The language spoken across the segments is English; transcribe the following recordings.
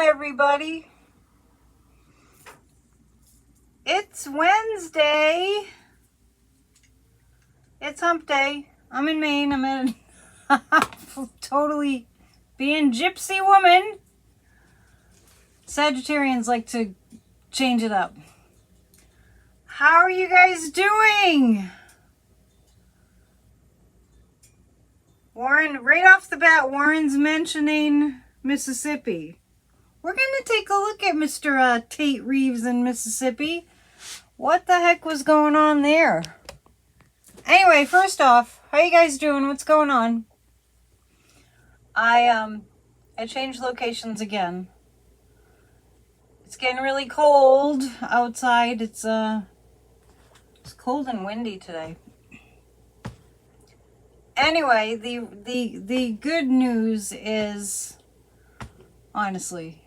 everybody. It's Wednesday. It's hump day. I'm in Maine. I'm in totally being gypsy woman. Sagittarians like to change it up. How are you guys doing? Warren, right off the bat, Warren's mentioning Mississippi. We're going to take a look at Mr. Tate Reeves in Mississippi. What the heck was going on there? Anyway, first off, how you guys doing? What's going on? I changed locations again. It's getting really cold outside. It's cold and windy today. Anyway, the good news is, honestly,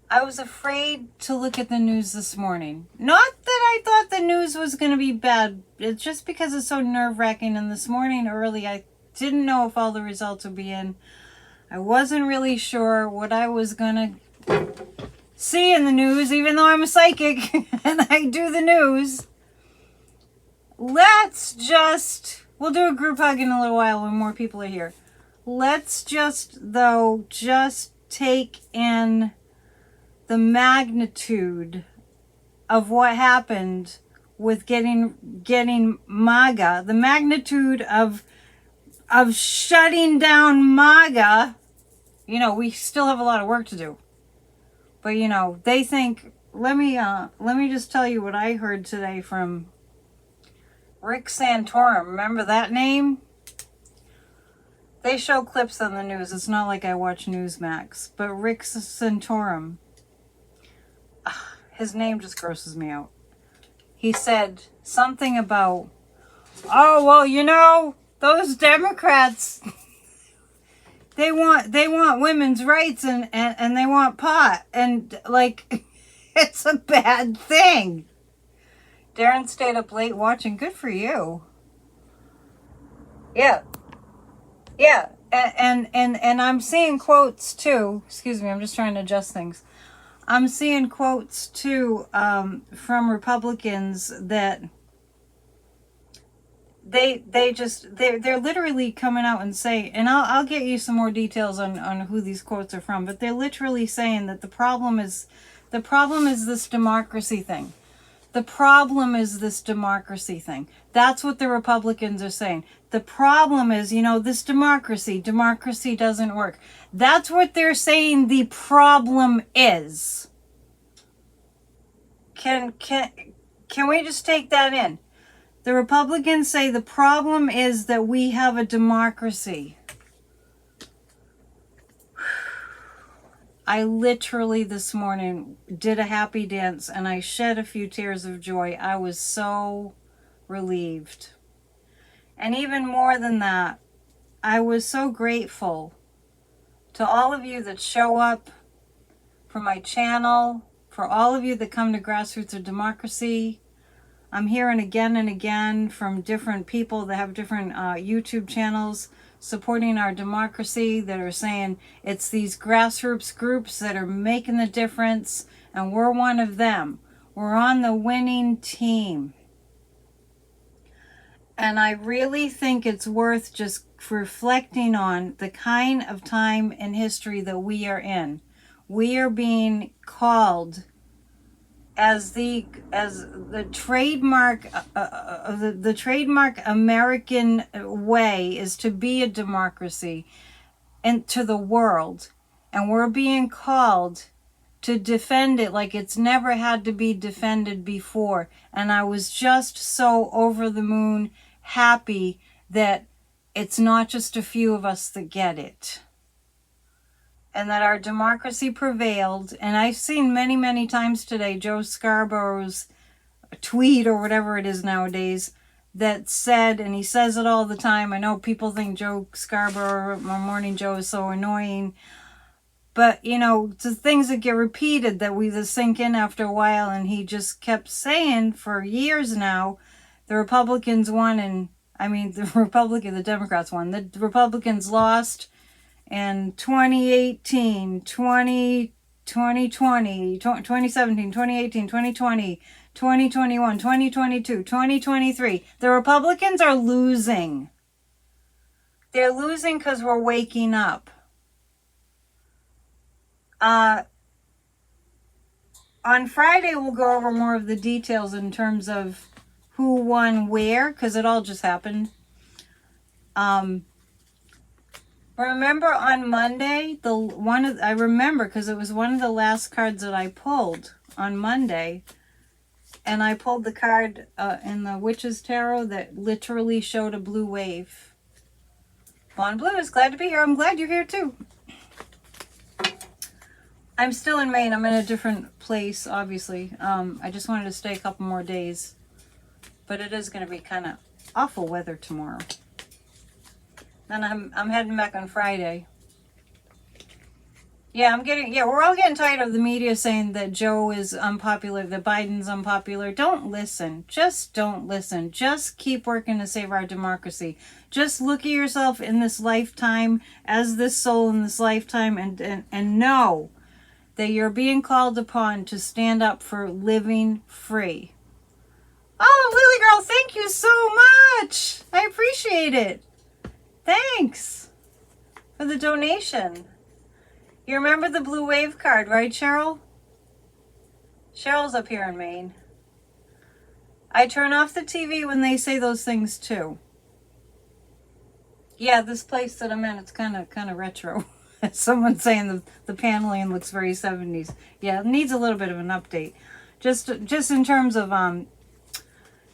I was afraid to look at the news this morning. Not that I thought the news was going to be bad. It's just because it's so nerve-wracking. And this morning early, I didn't know if all the results would be in. I wasn't really sure what I was going to see in the news, even though I'm a psychic and I do the news. We'll do a group hug in a little while when more people are here. Let's just take in the magnitude of what happened with getting MAGA, the magnitude of shutting down MAGA. You know, we still have a lot of work to do. But you know, they think, let me just tell you what I heard today from Rick Santorum. Remember that name? They show clips on the news. It's not like I watch Newsmax. But Rick Santorum, his name just grosses me out. He said something about, oh, well, you know, those Democrats, they want women's rights and they want pot. And, like, it's a bad thing. Darren stayed up late watching. Good for you. Yeah. And I'm seeing quotes too. Excuse me, I'm just trying to adjust things. I'm seeing quotes too from Republicans that they're literally coming out and saying, and I'll get you some more details on who these quotes are from, but they're literally saying that the problem is this democracy thing. The problem is this democracy thing. That's what the Republicans are saying. The problem is, you know, this democracy doesn't work. That's what they're saying the problem is. Can we just take that in? The Republicans say the problem is that we have a democracy. I literally this morning did a happy dance and I shed a few tears of joy. I was so relieved. And even more than that, I was so grateful to all of you that show up for my channel, for all of you that come to Grassroots of Democracy. I'm hearing again and again from different people that have different YouTube channels supporting our democracy that are saying it's these grassroots groups that are making the difference, and we're one of them. We're on the winning team. And I really think it's worth just reflecting on the kind of time in history that we are in. We are being called as the trademark the trademark American way is to be a democracy and to the world, and we're being called to defend it like it's never had to be defended before. And I was just so over the moon happy that it's not just a few of us that get it. And that our democracy prevailed. And I've seen many times today Joe Scarborough's tweet or whatever it is nowadays that said, and he says it all the time. I know people think Joe Scarborough, my Morning Joe, is so annoying. But, you know, the things that get repeated that we just sink in after a while. And he just kept saying for years now, the Republicans won, and I mean, the Democrats won. The Republicans lost. and 2018, 2020, 2017, 2018, 2020, 2021, 2022, 2023. The Republicans are losing. They're losing because we're waking up. On Friday, we'll go over more of the details in terms of who won where, because it all just happened. Remember on Monday, I remember because it was one of the last cards that I pulled on Monday, and I pulled the card in the Witch's Tarot that literally showed a blue wave. Bon Blue is glad to be here. I'm glad you're here too. I'm still in Maine. I'm in a different place, obviously. I just wanted to stay a couple more days. But it is going to be kind of awful weather tomorrow. Then I'm heading back on Friday. Yeah, we're all getting tired of the media saying that Joe is unpopular, that Biden's unpopular. Don't listen. Just don't listen. Just keep working to save our democracy. Just look at yourself in this lifetime as this soul in this lifetime and know that you're being called upon to stand up for living free. Oh, Lily Girl, thank you so much. I appreciate it. Thanks for the donation. You remember the blue wave card, right, Cheryl? Cheryl's up here in Maine. I turn off the TV when they say those things too. Yeah, this place that I'm in, it's kind of retro. Someone's saying the paneling looks very 70s. Yeah, it needs a little bit of an update. Just in terms of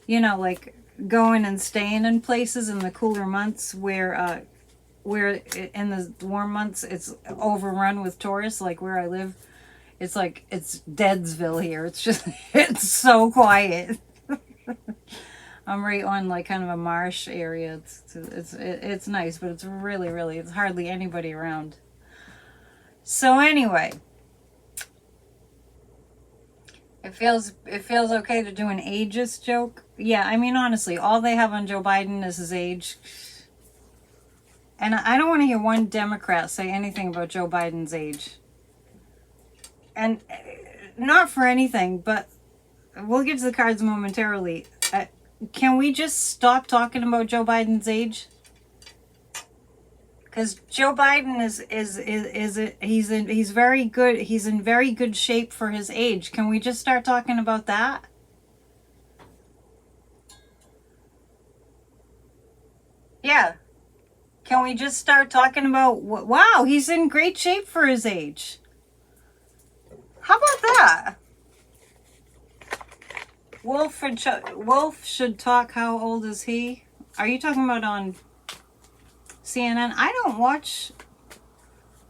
like going and staying in places in the cooler months where in the warm months it's overrun with tourists, like where I live. It's like it's Deadsville here. It's just it's so quiet. I'm right on like kind of a marsh area. It's nice, but it's really it's hardly anybody around. So anyway, it feels okay to do an ageist joke. Yeah, I mean honestly, all they have on Joe Biden is his age. And I don't want to hear one Democrat say anything about Joe Biden's age. And not for anything, but we'll get to the cards momentarily. Can we just stop talking about Joe Biden's age? Because Joe Biden he's very good. He's in very good shape for his age. Can we just start talking about that? Yeah. Can we just start talking about, wow, he's in great shape for his age. How about that? Wolf should talk. How old is he? Are you talking about on CNN? I don't watch.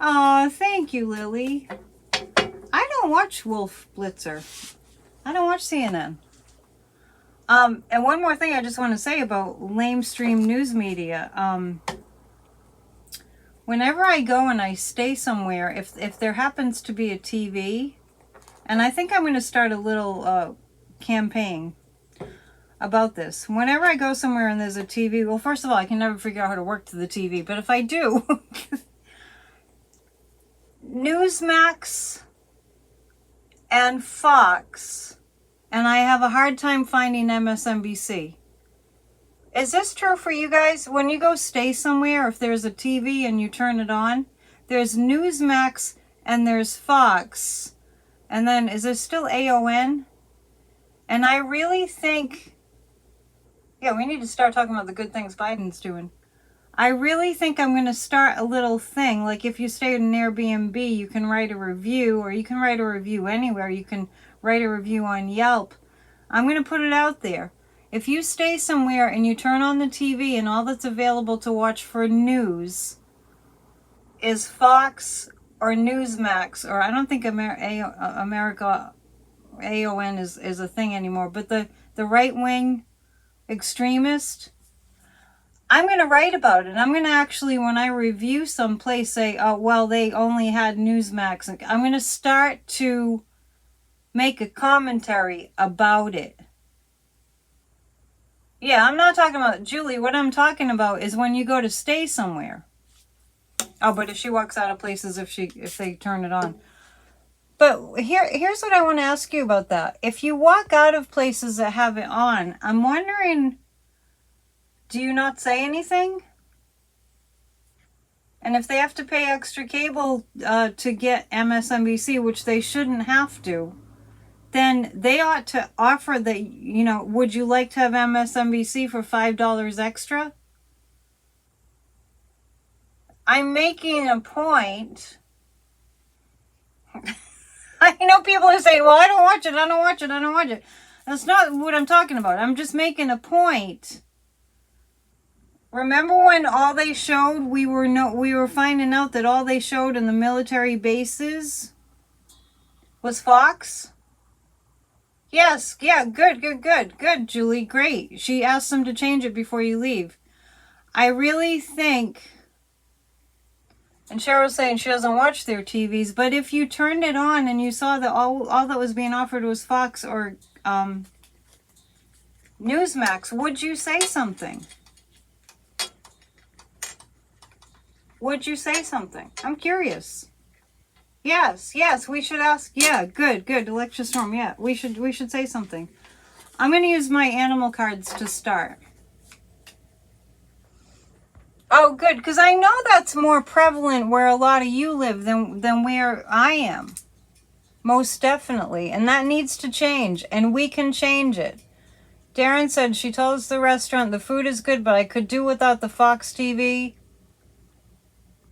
Oh, thank you, Lily. I don't watch Wolf Blitzer. I don't watch CNN. And one more thing I just want to say about lamestream news media. Whenever I go and I stay somewhere, if there happens to be a TV, and I think I'm going to start a little campaign about this. Whenever I go somewhere and there's a TV, well, first of all, I can never figure out how to work to the TV, but if I do, Newsmax and Fox, and I have a hard time finding MSNBC. Is this true for you guys? When you go stay somewhere, if there's a TV and you turn it on, there's Newsmax and there's Fox. And then, is there still AON? And I really think, yeah, we need to start talking about the good things Biden's doing. I really think I'm going to start a little thing. Like if you stay at an Airbnb, you can write a review, or you can write a review anywhere. You can write a review on Yelp. I'm going to put it out there. If you stay somewhere and you turn on the TV and all that's available to watch for news is Fox or Newsmax, or I don't think America AON is a thing anymore, but the right-wing extremist, I'm going to write about it. I'm going to actually, when I review some place, say, oh, well, they only had Newsmax. I'm going to start to make a commentary about it. Yeah, I'm not talking about, Julie, what I'm talking about is when you go to stay somewhere. Oh, but if she walks out of places, if they turn it on. But here's what I want to ask you about that. If you walk out of places that have it on, I'm wondering, do you not say anything? And if they have to pay extra cable to get MSNBC, which they shouldn't have to, then they ought to offer that, would you like to have MSNBC for $5 extra? I'm making a point. I know people are saying, well, I don't watch it, I don't watch it, I don't watch it. That's not what I'm talking about. I'm just making a point. Remember when all they showed, we were finding out that all they showed in the military bases was Fox? Yes, yeah, good, Julie, great. She asked them to change it before you leave. I really think, and Cheryl's saying she doesn't watch their TVs, but if you turned it on and you saw that all that was being offered was Fox or Newsmax, would you say something? Would you say something? I'm curious. Yes, we should ask. Yeah, good. Electra Storm. Yeah, we should say something. I'm going to use my animal cards to start. Oh, good, because I know that's more prevalent where a lot of you live than where I am. Most definitely. And that needs to change, and we can change it. Darren said she told us the restaurant the food is good, but I could do without the Fox TV.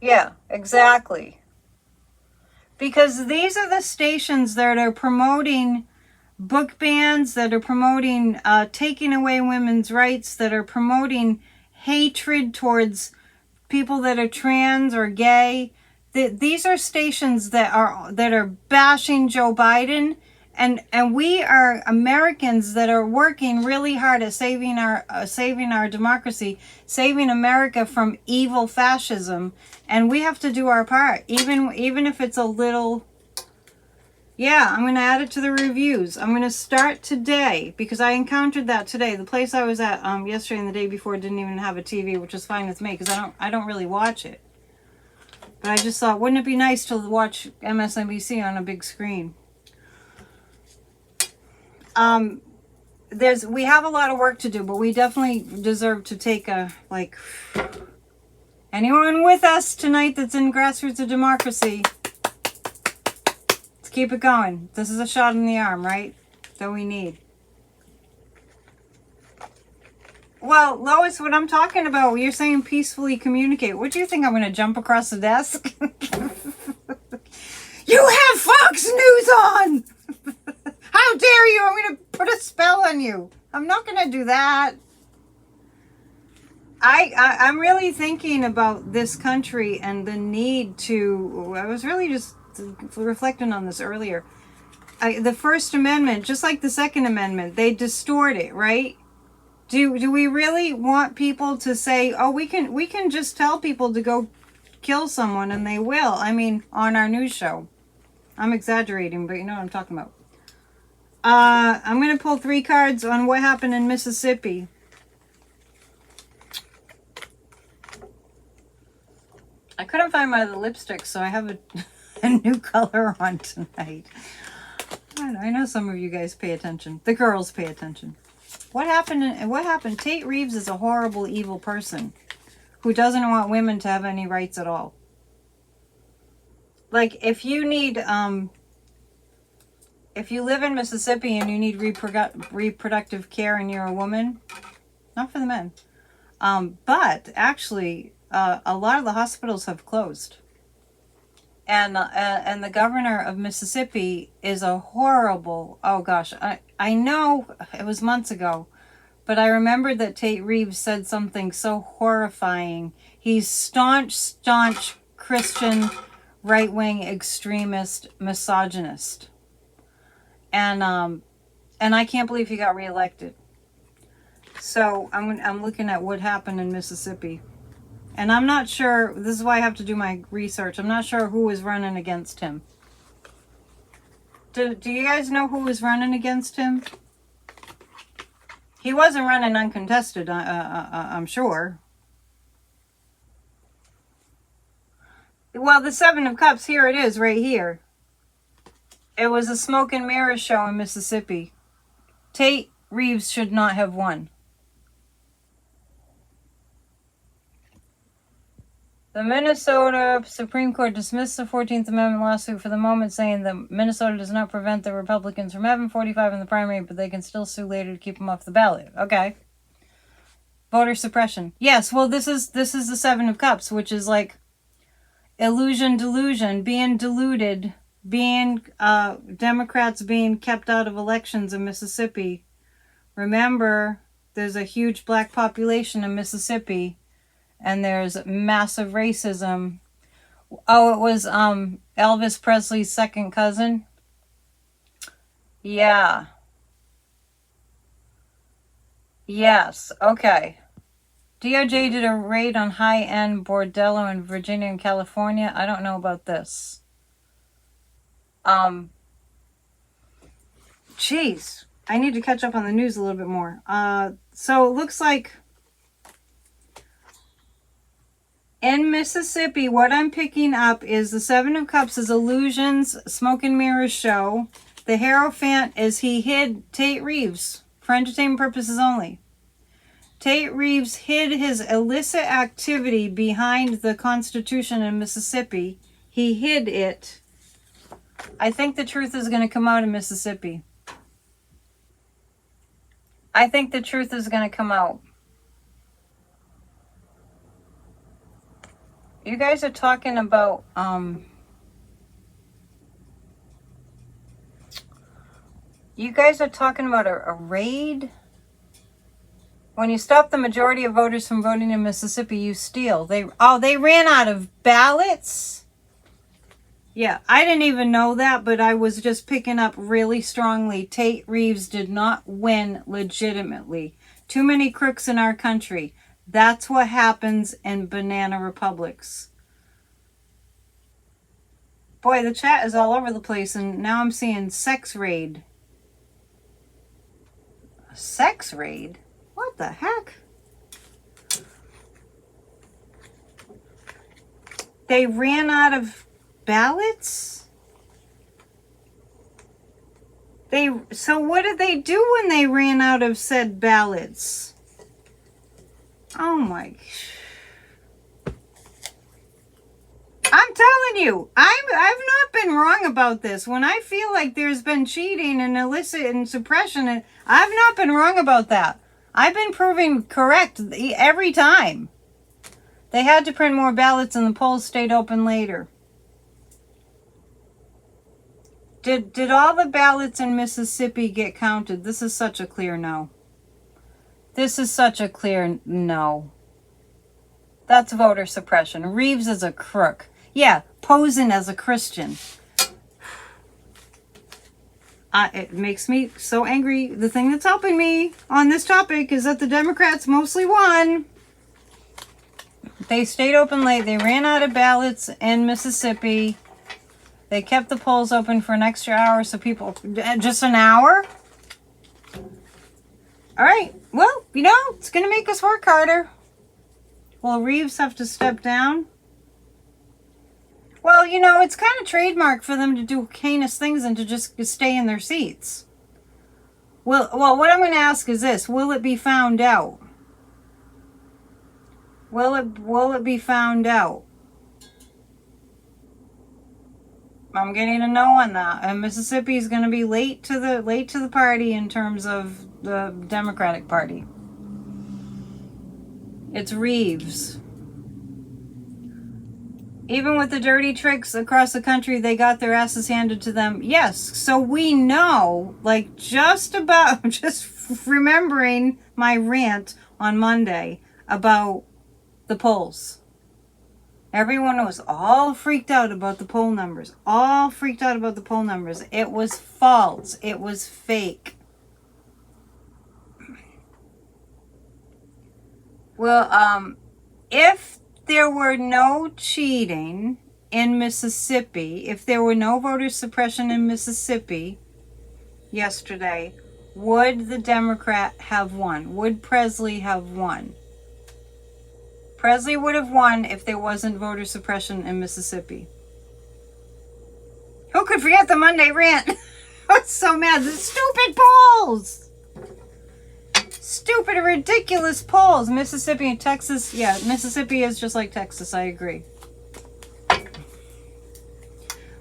Yeah, exactly. Because these are the stations that are promoting book bans, that are promoting taking away women's rights, that are promoting hatred towards people that are trans or gay. These are stations that are bashing Joe Biden, and we are Americans that are working really hard at saving our democracy, saving America from evil fascism, and we have to do our part, even if it's a little. Yeah, I'm going to add it to the reviews. I'm going to start today because I encountered that today. The place I was at yesterday and the day before didn't even have a TV, which is fine with me because I don't really watch it. But I just thought, wouldn't it be nice to watch MSNBC on a big screen? We have a lot of work to do, but we definitely deserve to take anyone with us tonight that's in Grassroots of Democracy. Keep it going. This is a shot in the arm, right? That we need. Well, Lois, what I'm talking about, you're saying peacefully communicate. What do you think? I'm going to jump across the desk? You have Fox News on! How dare you? I'm going to put a spell on you. I'm not going to do that. I'm really thinking about this country and the need to. I was really just reflecting on this earlier. The First Amendment, just like the Second Amendment, they distort it, right? Do we really want people to say, oh, we can just tell people to go kill someone and they will? I mean, on our news show. I'm exaggerating, but you know what I'm talking about. I'm going to pull 3 cards on what happened in Mississippi. I couldn't find my lipstick, so I have a new color on tonight. I know some of you guys pay attention. The girls pay attention. What happened? Tate Reeves is a horrible, evil person who doesn't want women to have any rights at all. Like, if you live in Mississippi and you need reproductive care and you're a woman, not for the men. But actually, a lot of the hospitals have closed. And the governor of Mississippi is a horrible, oh gosh, I know it was months ago, but I remembered that Tate Reeves said something so horrifying. He's staunch Christian, right-wing extremist, misogynist. And I can't believe he got reelected. So I'm looking at what happened in Mississippi. And I'm not sure, this is why I have to do my research. I'm not sure who was running against him. Do you guys know who was running against him? He wasn't running uncontested, I'm sure. Well, the Seven of Cups, here it is, right here. It was a smoke and mirrors show in Mississippi. Tate Reeves should not have won. The Minnesota Supreme Court dismissed the 14th Amendment lawsuit for the moment, saying that Minnesota does not prevent the Republicans from having 45 in the primary, but they can still sue later to keep them off the ballot. Okay. Voter suppression. Yes, well, this is the Seven of Cups, which is like illusion, delusion, being deluded, being Democrats being kept out of elections in Mississippi. Remember, there's a huge black population in Mississippi, and there's massive racism. Oh, it was Elvis Presley's second cousin. Yeah. Yes. Okay. DOJ did a raid on high-end bordello in Virginia and California. I don't know about this. Jeez. I need to catch up on the news a little bit more. So it looks like in Mississippi, what I'm picking up is the Seven of Cups is illusions, smoke and mirrors show. The Hierophant is he hid Tate Reeves for entertainment purposes only. Tate Reeves hid his illicit activity behind the Constitution in Mississippi. He hid it. I think the truth is going to come out in Mississippi. I think the truth is going to come out. You guys are talking about a raid. When you stop the majority of voters from voting in Mississippi, you steal. They ran out of ballots? Yeah, I didn't even know that, but I was just picking up really strongly. Tate Reeves did not win legitimately. Too many crooks in our country. That's what happens in banana republics. Boy, the chat is all over the place, and now I'm seeing sex raid. A sex raid? What the heck? They ran out of ballots? So what did they do when they ran out of said ballots? Oh my. I'm telling you, I've not been wrong about this. When I feel like there's been cheating and illicit and suppression, I've not been wrong about that. I've been proven correct every time. They had to print more ballots and the polls stayed open later. Did all the ballots in Mississippi get counted? This is such a clear no. This is such a clear no. That's voter suppression. Reeves is a crook. Yeah, posing as a Christian. It makes me so angry. The thing that's helping me on this topic is that the Democrats mostly won. They stayed open late. They ran out of ballots in Mississippi. They kept the polls open for an extra hour so people... Just an hour? All right. Well, it's going to make us work harder. Will Reeves have to step down? Well, it's kind of trademark for them to do heinous things and to just stay in their seats. Well, what I'm going to ask is this. Will it be found out? Will it be found out? I'm getting a no on that. And Mississippi is going to be late to the party in terms of the Democratic Party. It's Reeves. Even with the dirty tricks across the country, they got their asses handed to them. Yes, so we know, just remembering my rant on Monday about the polls. Everyone was all freaked out about the poll numbers. It was false. It was fake. Well, if there were no cheating in Mississippi, if there were no voter suppression in Mississippi yesterday, would the Democrat have won? Would Presley have won? Presley would have won if there wasn't voter suppression in Mississippi. Who could forget the Monday rant? I was so mad. The stupid polls! Stupid, ridiculous polls. Mississippi and Texas. Yeah, Mississippi is just like Texas. I agree.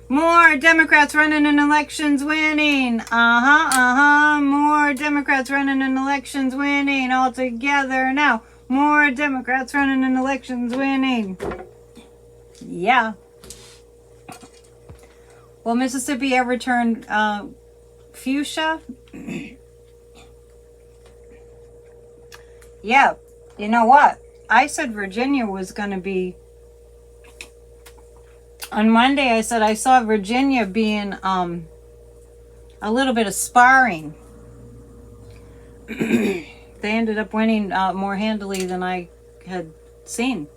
More Democrats running in elections winning. More Democrats running in elections winning. All together now. More Democrats running in elections winning. Yeah. Will Mississippi ever turn fuchsia? Yeah. You know what? I said Virginia was going to be... On Monday, I said I saw Virginia being a little bit of sparring. They ended up winning more handily than I had seen.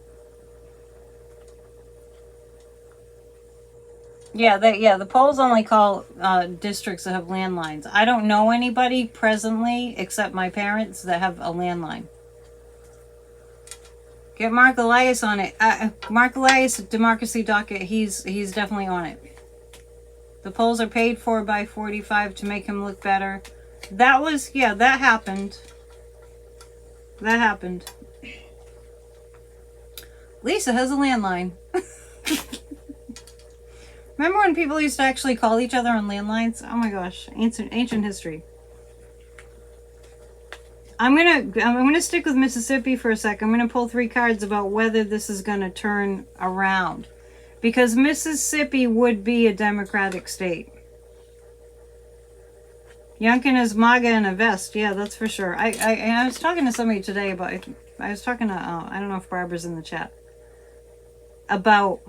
Yeah, the polls only call districts that have landlines. I don't know anybody presently except my parents that have a landline. Get Mark Elias on it. Mark Elias, Democracy Docket, he's definitely on it. The polls are paid for by 45 to make him look better. That happened. That happened. Lisa has a landline. Remember when people used to actually call each other on landlines? Oh my gosh, ancient history. I'm gonna stick with Mississippi for a sec. I'm gonna pull 3 cards about whether this is gonna turn around, because Mississippi would be a Democratic state. Youngkin is MAGA in a vest. Yeah, that's for sure. I was talking to somebody today about. I was talking to I don't know if Barbara's in the chat about.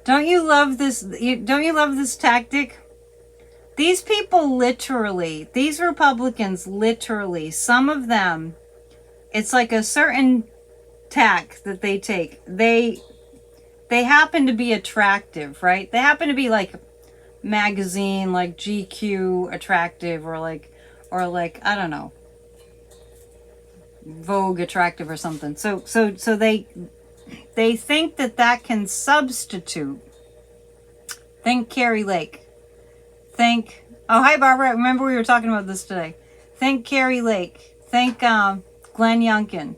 Don't you love this? Don't you love this tactic? These people literally, these Republicans literally, some of them, it's like a certain tack that they take. They happen to be attractive, right? They happen to be like magazine, like GQ attractive, or like I don't know, Vogue attractive or something. So they think that can substitute. Think Carrie Lake. Think, oh, hi, Barbara. Remember we were talking about this today. Think Carrie Lake. Think Glenn Youngkin.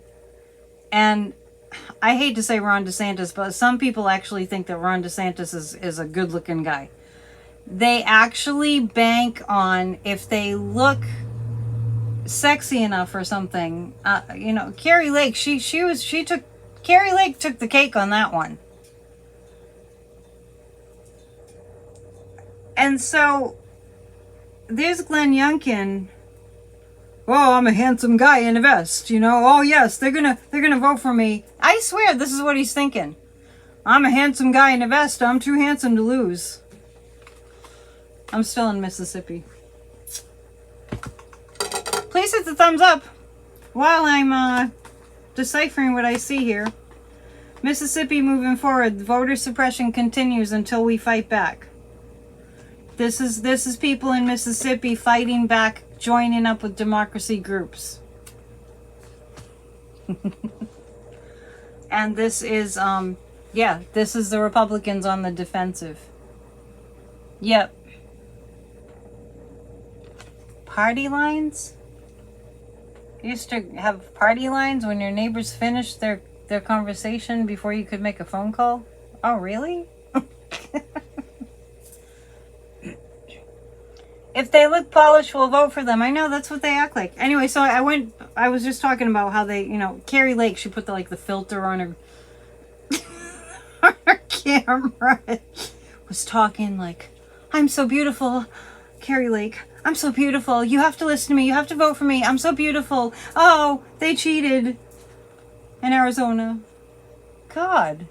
And I hate to say Ron DeSantis, but some people actually think that Ron DeSantis is a good-looking guy. They actually bank on if they look sexy enough or something. Carrie Lake, Carrie Lake took the cake on that one. And so, there's Glenn Youngkin. Oh, I'm a handsome guy in a vest, Oh yes, they're gonna vote for me. I swear, this is what he's thinking. I'm a handsome guy in a vest. I'm too handsome to lose. I'm still in Mississippi. Please hit the thumbs up while I'm deciphering what I see here. Mississippi moving forward. Voter suppression continues until we fight back. This is people in Mississippi fighting back, joining up with democracy groups. And this is this is the Republicans on the defensive. Yep. Party lines? You used to have party lines when your neighbors finished their conversation before you could make a phone call? Oh, really? If they look polished, we'll vote for them. I know, that's what they act like. Anyway, so I was just talking about how they, Carrie Lake, she put the filter on her, on her camera. Was talking like, I'm so beautiful, Carrie Lake. I'm so beautiful. You have to listen to me. You have to vote for me. I'm so beautiful. Oh, they cheated in Arizona. God.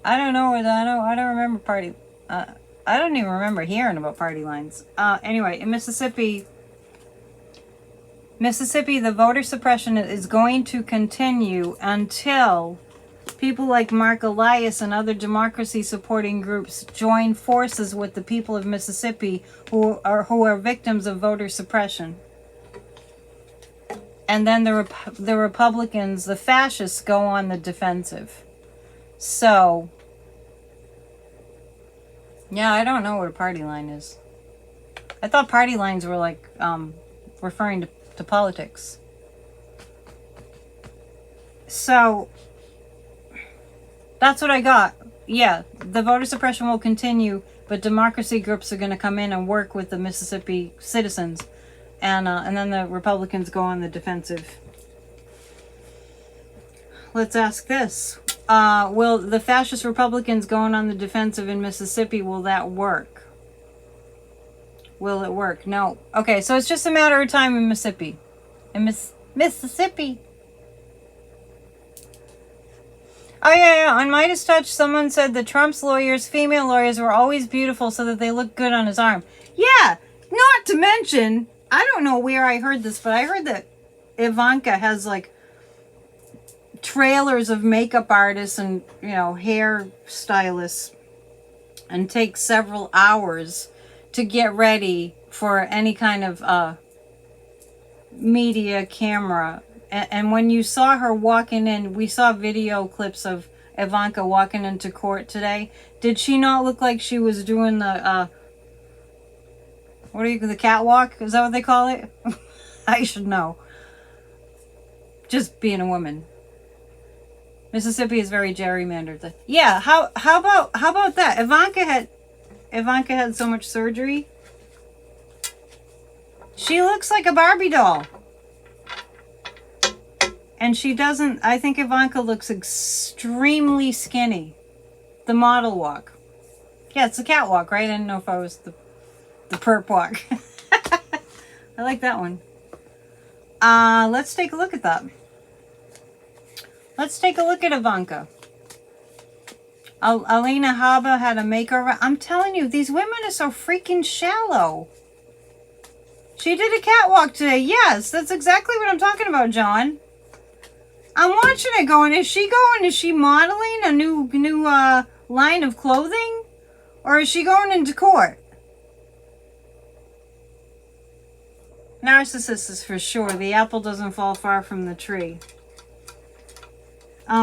I don't know. I don't remember party. I don't even remember hearing about party lines. Anyway, in Mississippi, the voter suppression is going to continue until people like Mark Elias and other democracy supporting groups join forces with the people of Mississippi who are victims of voter suppression. and then the Republicans, the fascists, go on the defensive. So, yeah, I don't know what a party line is. I thought party lines were like referring to politics. So, that's what I got. Yeah, the voter suppression will continue, but democracy groups are going to come in and work with the Mississippi citizens, and then the Republicans go on the defensive. Let's ask this. Will the fascist Republicans going on the defensive in Mississippi, will that work? Will it work? No. Okay, so it's just a matter of time in Mississippi. In Mississippi. Oh, yeah. On Midas Touch, someone said that Trump's lawyers, female lawyers, were always beautiful so that they look good on his arm. Yeah, not to mention, I don't know where I heard this, but I heard that Ivanka has, like, trailers of makeup artists and, hair stylists, and takes several hours to get ready for any kind of media camera. And when you saw her walking in, we saw video clips of Ivanka walking into court today. Did she not look like she was doing the the catwalk? Is that what they call it? I should know. Just being a woman. Mississippi is very gerrymandered. Yeah, how about that? Ivanka had so much surgery. She looks like a Barbie doll. And she doesn't, I think Ivanka looks extremely skinny. The model walk. Yeah, it's the catwalk, right? I didn't know if I was the perp walk. I like that one. Let's take a look at that. Let's take a look at Ivanka. Alina Habba had a makeover. I'm telling you, these women are so freaking shallow. She did a catwalk today. Yes, that's exactly what I'm talking about, John. I'm watching it going, is she modeling a new line of clothing? Or is she going into court? Narcissist for sure. The apple doesn't fall far from the tree.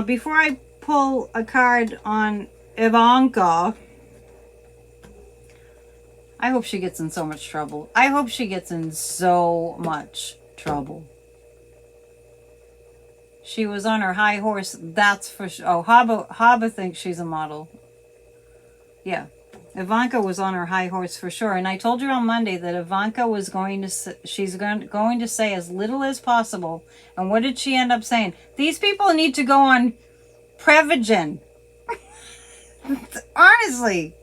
Before I pull a card on Ivanka, I hope she gets in so much trouble. I hope she gets in so much trouble. She was on her high horse, that's for sure. Oh, Habba thinks she's a model. Yeah. Ivanka was on her high horse for sure. And I told you on Monday that Ivanka was going to say as little as possible. And what did she end up saying? These people need to go on Prevagen. Honestly.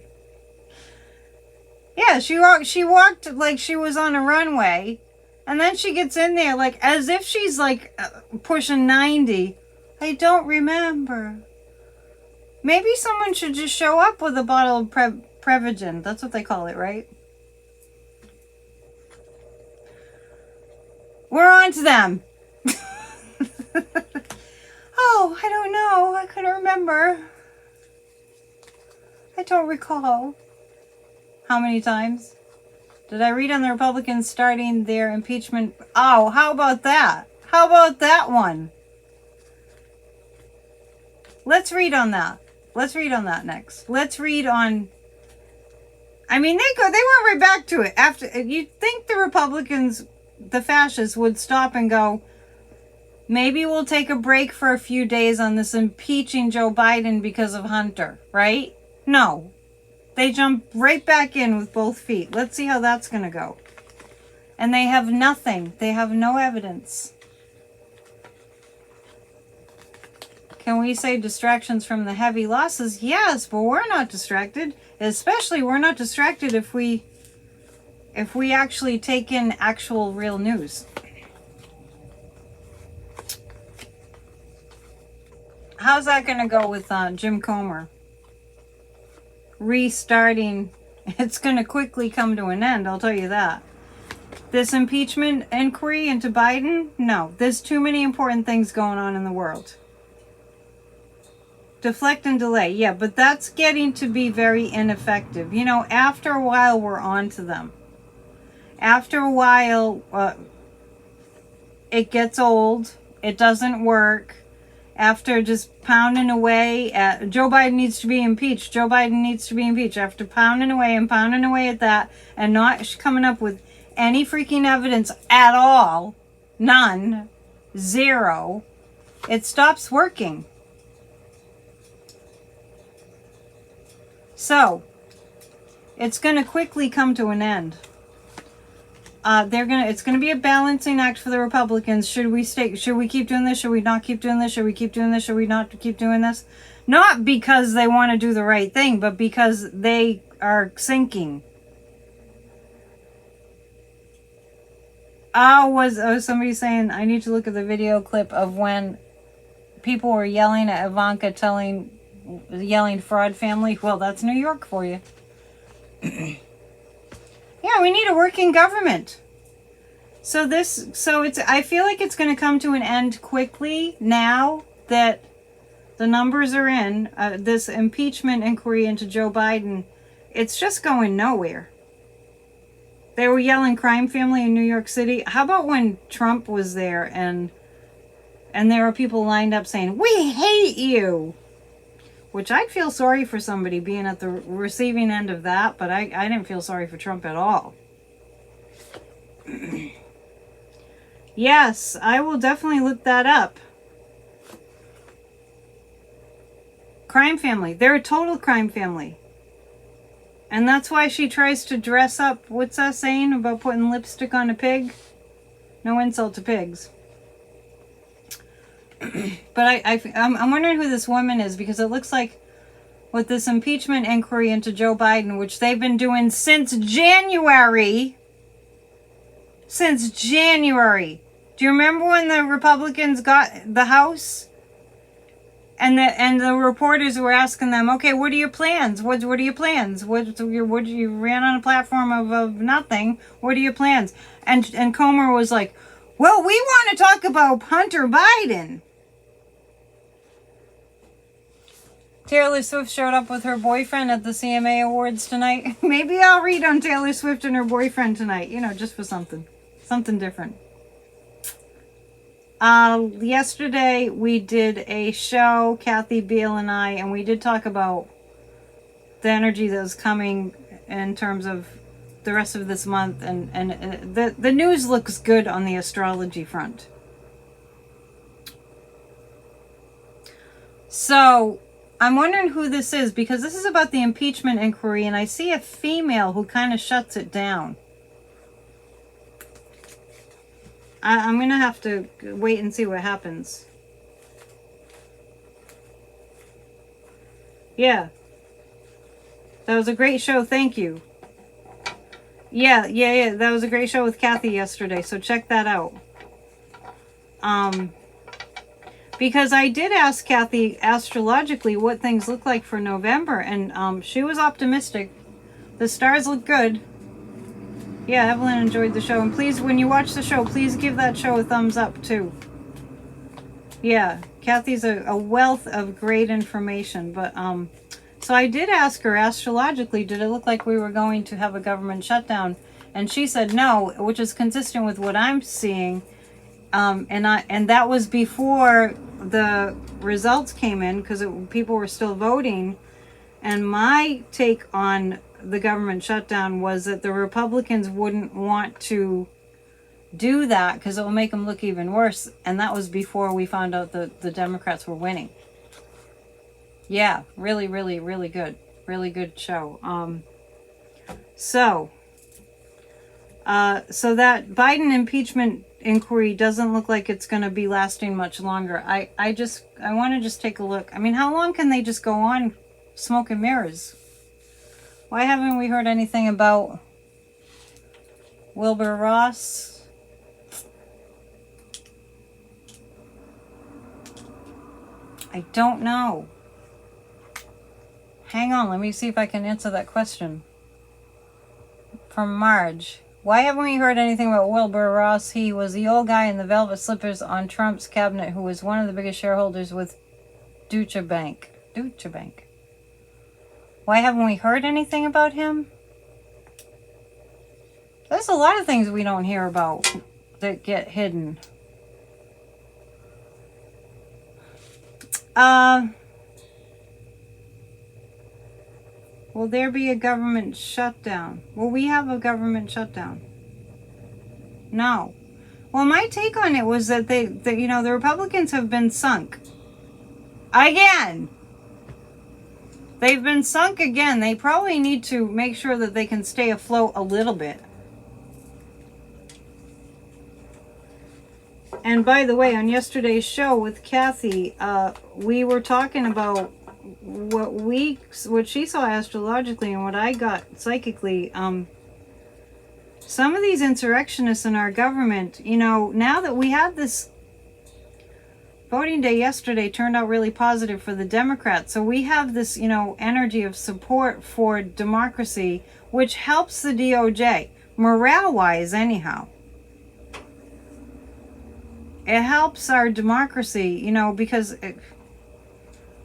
Yeah, she walked like she was on a runway. And then she gets in there like as if she's like pushing 90. I don't remember. Maybe someone should just show up with a bottle of Prevagen. That's what they call it, right? We're on to them. Oh, I don't know. I couldn't remember. I don't recall. How many times? Did I read on the Republicans starting their impeachment? Oh, how about that? How about that one? Let's read on that. Let's read on that next. Let's read on... I mean, they went right back to it. After you'd think the Republicans, the fascists, would stop and go, maybe we'll take a break for a few days on this impeaching Joe Biden because of Hunter, right? No. They jump right back in with both feet. Let's see how that's going to go. And they have nothing. They have no evidence. Can we say distractions from the heavy losses? Yes, but we're not distracted. Especially we're not distracted if we actually take in actual real news. How's that going to go with Jim Comer? Restarting. It's going to quickly come to an end, I'll tell you that. This impeachment inquiry into Biden? No, there's too many important things going on in the world. Deflect and delay. Yeah, but that's getting to be very ineffective. You know, after a while, we're on to them. After a while, it gets old. It doesn't work. After just pounding away at Joe Biden needs to be impeached. Joe Biden needs to be impeached. After pounding away at that and not coming up with any freaking evidence at all, none, zero, it stops working. So, it's going to quickly come to an end. It's gonna be a balancing act for the Republicans. Should we keep doing this? Should we not keep doing this? Should we keep doing this? Should we not keep doing this? Not because they want to do the right thing, but because they are sinking. Somebody saying I need to look at the video clip of when people were yelling at Ivanka, yelling fraud family. Well, that's New York for you. Yeah, we need a working government. I feel like it's going to come to an end quickly now that the numbers are in. This impeachment inquiry into Joe Biden, it's just going nowhere. They were yelling crime family in New York City. How about when Trump was there and there were people lined up saying, "We hate you"? Which I'd feel sorry for somebody being at the receiving end of that, but I didn't feel sorry for Trump at all. Yes, I will definitely look that up. Crime family. They're a total crime family. And that's why she tries to dress up. What's that saying about putting lipstick on a pig? No insult to pigs. But I'm wondering who this woman is, because it looks like with this impeachment inquiry into Joe Biden, which they've been doing since January. Since January. Do you remember when the Republicans got the House? And the reporters were asking them, okay, what are your plans? What are your plans? You ran on a platform of nothing. What are your plans? And Comer was like, well, we want to talk about Hunter Biden. Taylor Swift showed up with her boyfriend at the CMA Awards tonight. Maybe I'll read on Taylor Swift and her boyfriend tonight. Just for something different. Yesterday we did a show, Kathy Beale and I, and we did talk about the energy that was coming in terms of the rest of this month, and the news looks good on the astrology front. So I'm wondering who this is, because this is about the impeachment inquiry, and I see a female who kind of shuts it down. I'm going to have to wait and see what happens. Yeah. That was a great show. Thank you. Yeah. That was a great show with Kathy yesterday, so check that out. Because I did ask Kathy astrologically what things look like for November, and she was optimistic. The stars look good. Yeah, Evelyn enjoyed the show. And please, when you watch the show, please give that show a thumbs up, too. Yeah, Kathy's a wealth of great information. But, so I did ask her astrologically, did it look like we were going to have a government shutdown? And she said no, which is consistent with what I'm seeing. And that was before the results came in, because people were still voting. And my take on the government shutdown was that the Republicans wouldn't want to do that because it will make them look even worse. And that was before we found out that the Democrats were winning. Yeah, really, really, really good. Really good show. So that Biden impeachment inquiry doesn't look like it's going to be lasting much longer. I want to just take a look. I mean, how long can they just go on smoke and mirrors? Why haven't we heard anything about Wilbur Ross? I don't know. Hang on, let me see if I can answer that question. From Marge. Why haven't we heard anything about Wilbur Ross? He was the old guy in the velvet slippers on Trump's cabinet who was one of the biggest shareholders with Deutsche Bank. Deutsche Bank. Why haven't we heard anything about him? There's a lot of things we don't hear about that get hidden. Will there be a government shutdown? Will we have a government shutdown? No. Well, my take on it was that the Republicans have been sunk. Again. They've been sunk again. They probably need to make sure that they can stay afloat a little bit. And by the way, on yesterday's show with Kathy, we were talking about what she saw astrologically and what I got psychically. Some of these insurrectionists in our government, now that we had this voting day yesterday turned out really positive for the Democrats. So we have this, energy of support for democracy, which helps the DOJ, morale-wise anyhow. It helps our democracy, because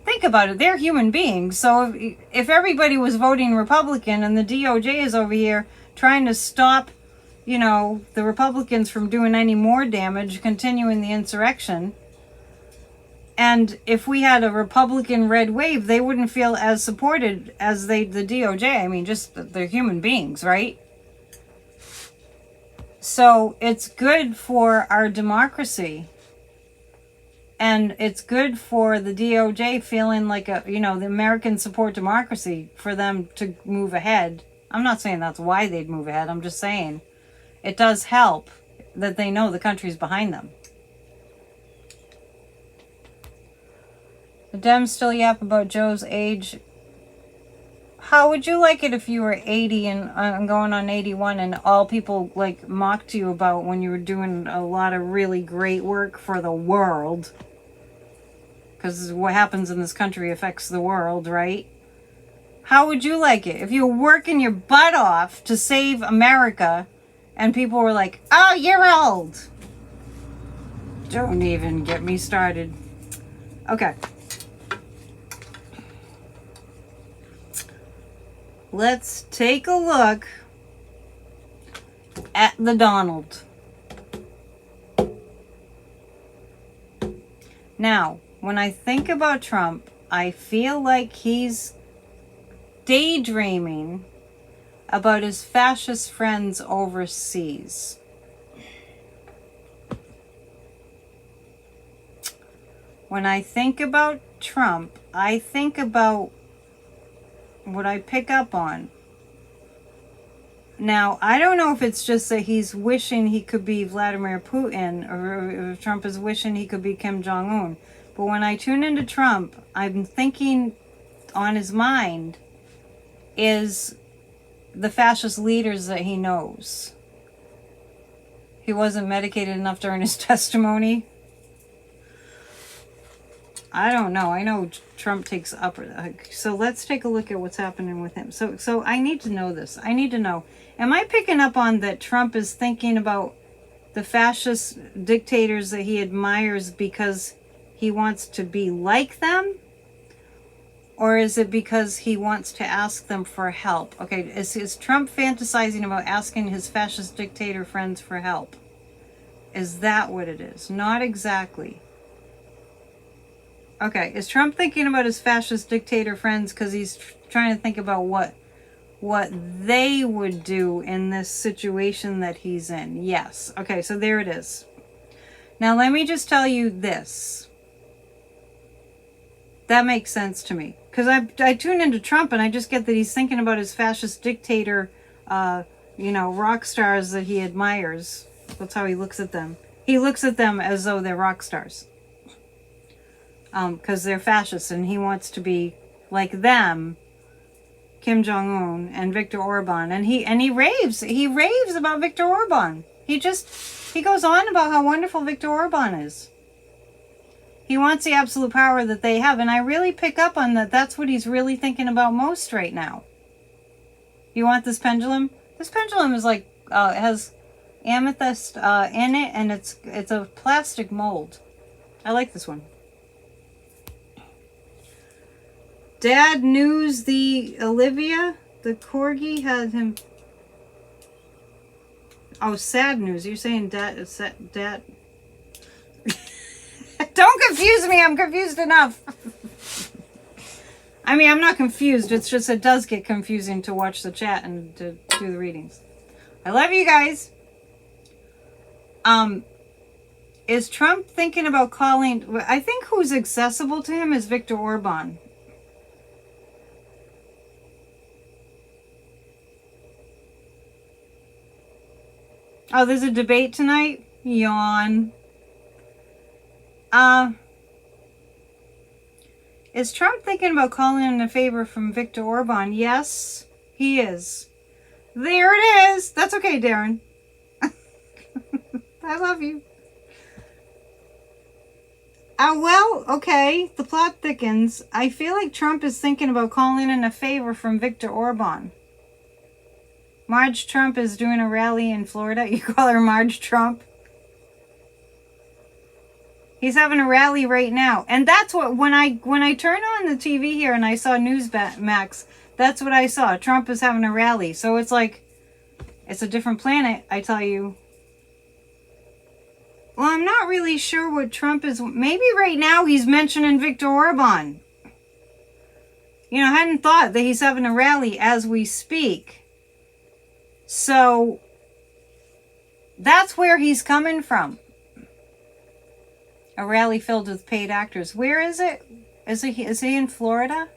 think about it, they're human beings. So if everybody was voting Republican and the DOJ is over here trying to stop, the Republicans from doing any more damage, continuing the insurrection, and if we had a Republican red wave, they wouldn't feel as supported as the DOJ. I mean, just they're human beings, right? So it's good for our democracy. And it's good for the DOJ feeling like the Americans support democracy for them to move ahead. I'm not saying that's why they'd move ahead. I'm just saying it does help that they know the country's behind them. The Dems still yap about Joe's age. How would you like it if you were 80 and going on 81 and all people mocked you about when you were doing a lot of really great work for the world? Because what happens in this country affects the world, right? How would you like it if you were working your butt off to save America and people were like, oh, you're old? Don't even get me started. Okay. Let's take a look at the Donald. Now, when I think about Trump, I feel like he's daydreaming about his fascist friends overseas. When I think about Trump, I think about what I pick up on. Now, I don't know if it's just that he's wishing he could be Vladimir Putin or if Trump is wishing he could be Kim Jong-un. But when I tune into Trump, I'm thinking on his mind is the fascist leaders that he knows. He wasn't medicated enough during his testimony. I don't know. I know Trump takes upper. So let's take a look at what's happening with him. So I need to know this. I need to know. Am I picking up on that Trump is thinking about the fascist dictators that he admires because he wants to be like them? Or is it because he wants to ask them for help? Okay, is Trump fantasizing about asking his fascist dictator friends for help? Is that what it is? Not exactly. Okay, is Trump thinking about his fascist dictator friends because he's trying to think about what they would do in this situation that he's in? Yes. Okay, so there it is. Now let me just tell you this. That makes sense to me. Because I tune into Trump and I just get that he's thinking about his fascist dictator, rock stars that he admires. That's how he looks at them. He looks at them as though they're rock stars. Because they're fascists and he wants to be like them, Kim Jong-un and Viktor Orban. And he raves about Viktor Orban. He goes on about how wonderful Viktor Orban is. He wants the absolute power that they have. And I really pick up on that. That's what he's really thinking about most right now. You want this pendulum? This pendulum is it has amethyst in it, and it's a plastic mold. I like this one. Dad news the Olivia, the corgi had him. Oh, sad news. You're saying dad. Don't confuse me. I'm confused enough. I mean, I'm not confused. It's just it does get confusing to watch the chat and to do the readings. I love you guys. Is Trump thinking about calling... I think who's accessible to him is Viktor Orban. Oh, there's a debate tonight? Yawn. Is Trump thinking about calling in a favor from Viktor Orban? Yes, he is. There it is. That's okay, Darren. I love you. Well, okay. The plot thickens. I feel like Trump is thinking about calling in a favor from Viktor Orban. Marge Trump is doing a rally in Florida. You call her Marge Trump? He's having a rally right now. And that's what, when I turned on the TV here and I saw Newsmax, that's what I saw. Trump is having a rally. So it's like, it's a different planet, I tell you. Well, I'm not really sure what Trump is... Maybe right now he's mentioning Viktor Orban. You know, I hadn't thought that he's having a rally as we speak. So, that's where he's coming from. A rally filled with paid actors. Where is it? Is he in Florida?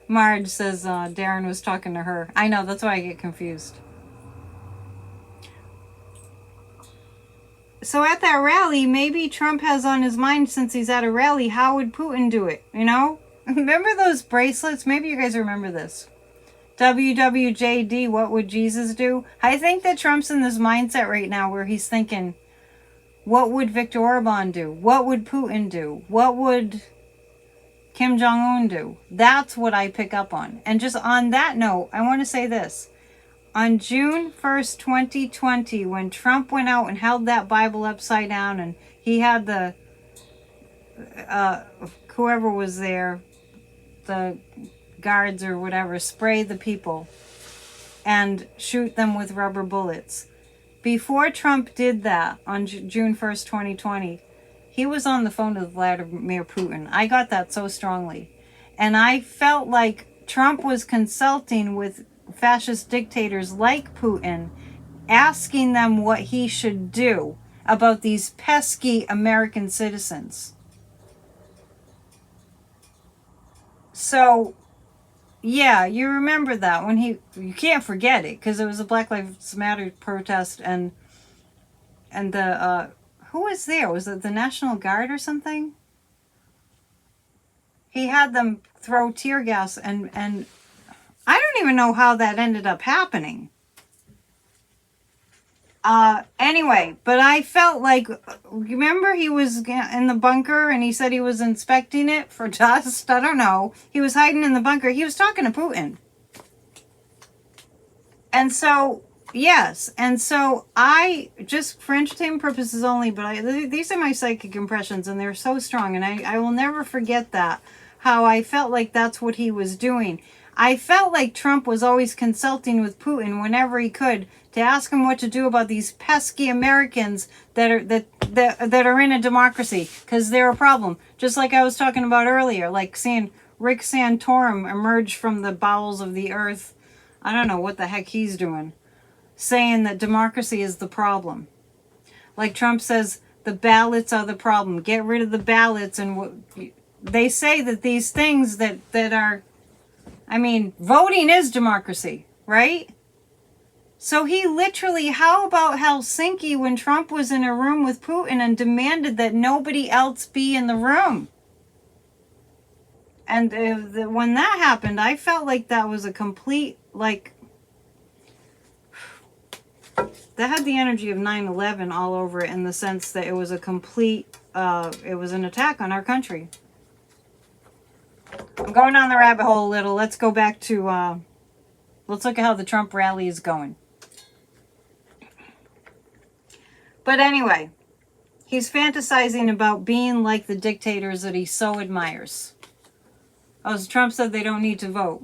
Marge says Darren was talking to her. I know, that's why I get confused. So at that rally, maybe Trump has on his mind, since he's at a rally, how would Putin do it? You know? Remember those bracelets? Maybe you guys remember this. WWJD, what would Jesus do? I think that Trump's in this mindset right now where he's thinking, what would Viktor Orban do? What would Putin do? What would Kim Jong-un do? That's what I pick up on. And just on that note, I want to say this. On June 1st, 2020, when Trump went out and held that Bible upside down and he had the, whoever was there, the guards or whatever, spray the people and shoot them with rubber bullets. Before Trump did that on June 1st, 2020, he was on the phone with Vladimir Putin. I got that so strongly. And I felt like Trump was consulting with fascist dictators like Putin, asking them what he should do about these pesky American citizens. So, yeah, you remember that when you can't forget it, because it was a Black Lives Matter protest, and the, who was there? Was it the National Guard or something? He had them throw tear gas, and I don't even know how that ended up happening. Anyway, but I felt like, remember he was in the bunker and he said he was inspecting it for dust? I don't know. He was hiding in the bunker. He was talking to Putin. And so, yes. And so I, just for entertainment purposes only, but these are my psychic impressions and they're so strong. And I will never forget that, how I felt like that's what he was doing. I felt like Trump was always consulting with Putin whenever he could to ask him what to do about these pesky Americans that are in a democracy, because they're a problem. Just like I was talking about earlier, like seeing Rick Santorum emerge from the bowels of the earth. I don't know what the heck he's doing, saying that democracy is the problem. Like Trump says, the ballots are the problem. Get rid of the ballots. And they say that these things that are, I mean, voting is democracy, right? So he literally, how about Helsinki when Trump was in a room with Putin and demanded that nobody else be in the room? And when that happened, I felt like that was a complete, like, that had the energy of 9/11 all over it, in the sense that it was a complete, it was an attack on our country. I'm going down the rabbit hole a little. Let's go back to, let's look at how the Trump rally is going. But anyway, he's fantasizing about being like the dictators that he so admires. Oh, so Trump said they don't need to vote.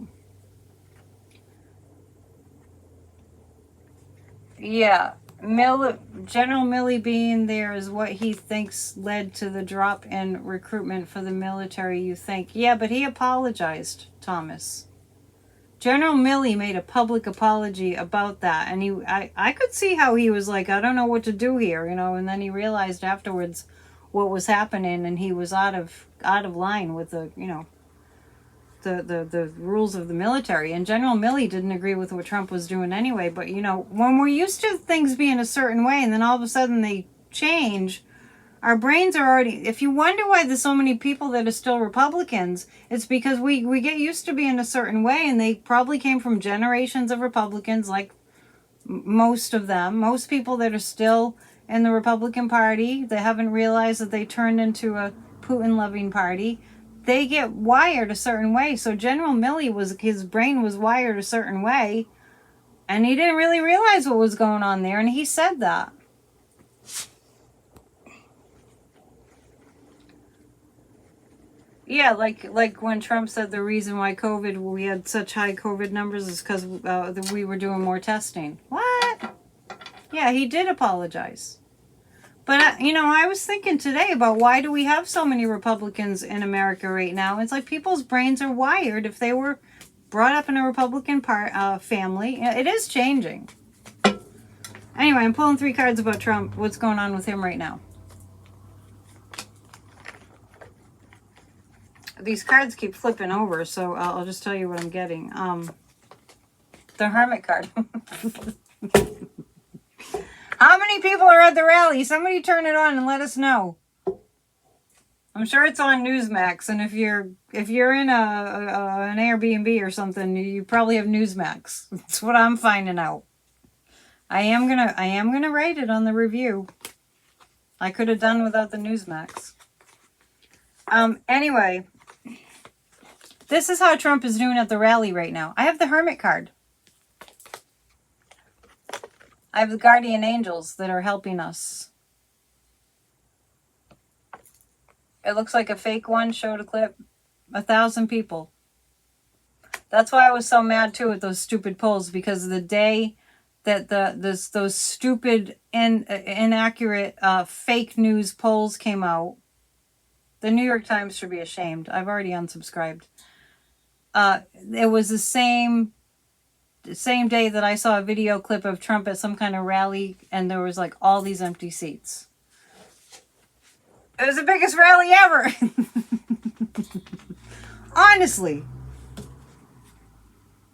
Yeah. General Milley being there is what he thinks led to the drop in recruitment for the military, you think. Yeah, but he apologized, Thomas. General Milley made a public apology about that, and I could see how he was like, I don't know what to do here, and then he realized afterwards what was happening, and he was out of line with the rules of the military. And General Milley didn't agree with what Trump was doing anyway. But when we're used to things being a certain way and then all of a sudden they change, our brains are already, if you wonder why there's so many people that are still Republicans, it's because we get used to being a certain way, and they probably came from generations of Republicans, like most of them. Most people that are still in the Republican Party, they haven't realized that they turned into a Putin-loving party. They get wired a certain way. So General Milley, his brain was wired a certain way, and he didn't really realize what was going on there, and he said that. Yeah, like when Trump said the reason why we had such high COVID numbers is because we were doing more testing. What? Yeah, he did apologize. But, I was thinking today about why do we have so many Republicans in America right now? It's like people's brains are wired if they were brought up in a Republican family. It is changing. Anyway, I'm pulling 3 cards about Trump. What's going on with him right now? These cards keep flipping over, so I'll just tell you what I'm getting. The Hermit card. How many people are at the rally? Somebody turn it on and let us know. I'm sure it's on Newsmax, and if you're in an Airbnb or something, you probably have Newsmax. That's what I'm finding out. I am gonna write it on the review. I could have done without the Newsmax. Anyway, this is how Trump is doing at the rally right now. I have the Hermit card. I have the guardian angels that are helping us. It looks like a fake one. Showed a clip. 1,000 people. That's why I was so mad too with those stupid polls, because the day that those stupid inaccurate fake news polls came out, the New York Times should be ashamed. I've already unsubscribed. It was the same day that I saw a video clip of Trump at some kind of rally, and there was like all these empty seats. It was the biggest rally ever. Honestly.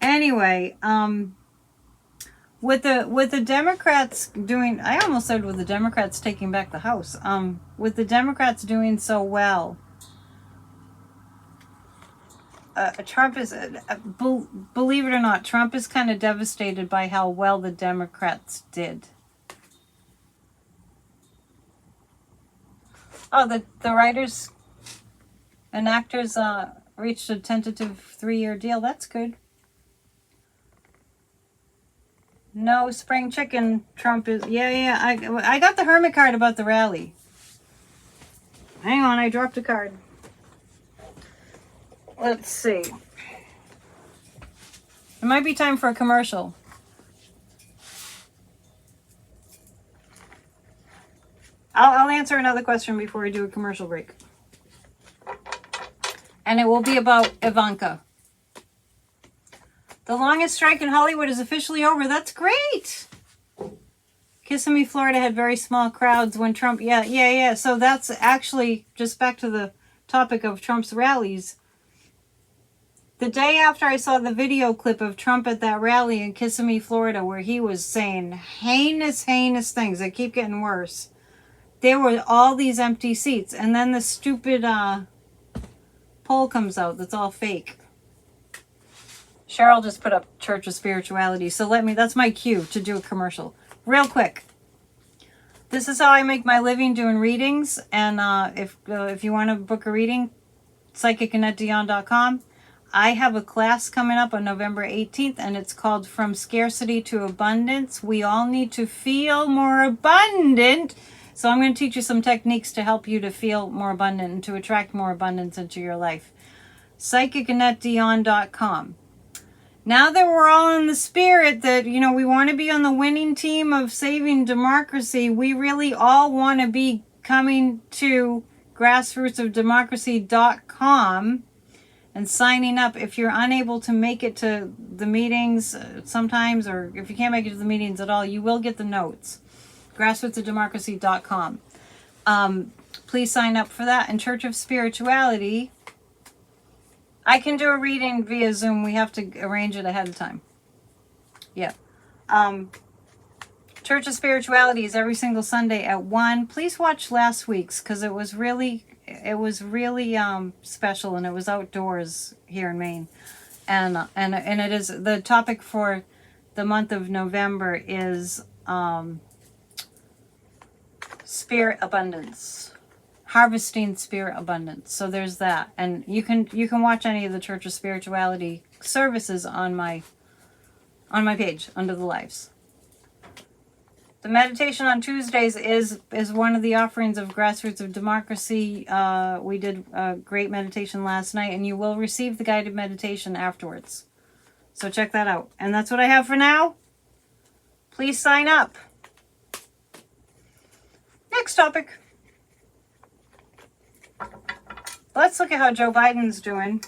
Anyway, with the Democrats doing, I almost said with the Democrats taking back the House. With the Democrats doing so well, Trump is, believe it or not, Trump is kind of devastated by how well the Democrats did. Oh, the writers and actors reached a tentative 3-year deal. That's good. No spring chicken. Trump is, yeah. I got the Hermit card about the rally. Hang on, I dropped a card. Let's see. It might be time for a commercial. I'll answer another question before we do a commercial break. And it will be about Ivanka. The longest strike in Hollywood is officially over. That's great. Kissimmee, Florida had very small crowds when Trump... Yeah. So that's actually, just back to the topic of Trump's rallies. The day after I saw the video clip of Trump at that rally in Kissimmee, Florida, where he was saying heinous things that keep getting worse, there were all these empty seats. And then the stupid poll comes out that's all fake. Cheryl just put up Church of Spirituality. So that's my cue to do a commercial. Real quick. This is how I make my living, doing readings. And if you want to book a reading, psychicannetteDion.com. I have a class coming up on November 18th, and it's called From Scarcity to Abundance. We all need to feel more abundant. So I'm going to teach you some techniques to help you to feel more abundant and to attract more abundance into your life. psychicannetteDion.com. Now that we're all in the spirit that, we want to be on the winning team of saving democracy, we really all want to be coming to grassrootsofdemocracy.com and signing up. If you're unable to make it to the meetings sometimes, or if you can't make it to the meetings at all, you will get the notes. grassrootsofdemocracy.com. Please sign up for that. And Church of Spirituality, I can do a reading via Zoom. We have to arrange it ahead of time. Yeah. Church of Spirituality is every single Sunday at 1. Please watch last week's, because it was really special, and it was outdoors here in Maine. And it is, the topic for the month of November is spirit abundance. Harvesting spirit abundance. So there's that. And you can watch any of the Church of Spirituality services on my page under the lives. The meditation on Tuesdays is one of the offerings of Grassroots of Democracy. We did a great meditation last night, and you will receive the guided meditation afterwards. So check that out. And that's what I have for now. Please sign up. Next topic. Let's look at how Joe Biden's doing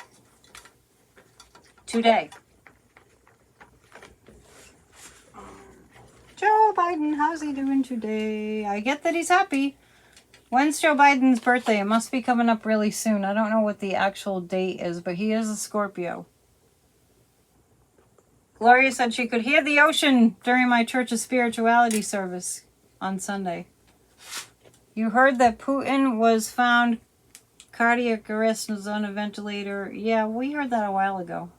today. Joe Biden, how's he doing today? I get that he's happy. When's Joe Biden's birthday? It must be coming up really soon. I don't know what the actual date is, but he is a Scorpio. Gloria said she could hear the ocean during my Church of Spirituality service on Sunday. You heard that Putin was found cardiac arrest, was on a ventilator. Yeah, we heard that a while ago.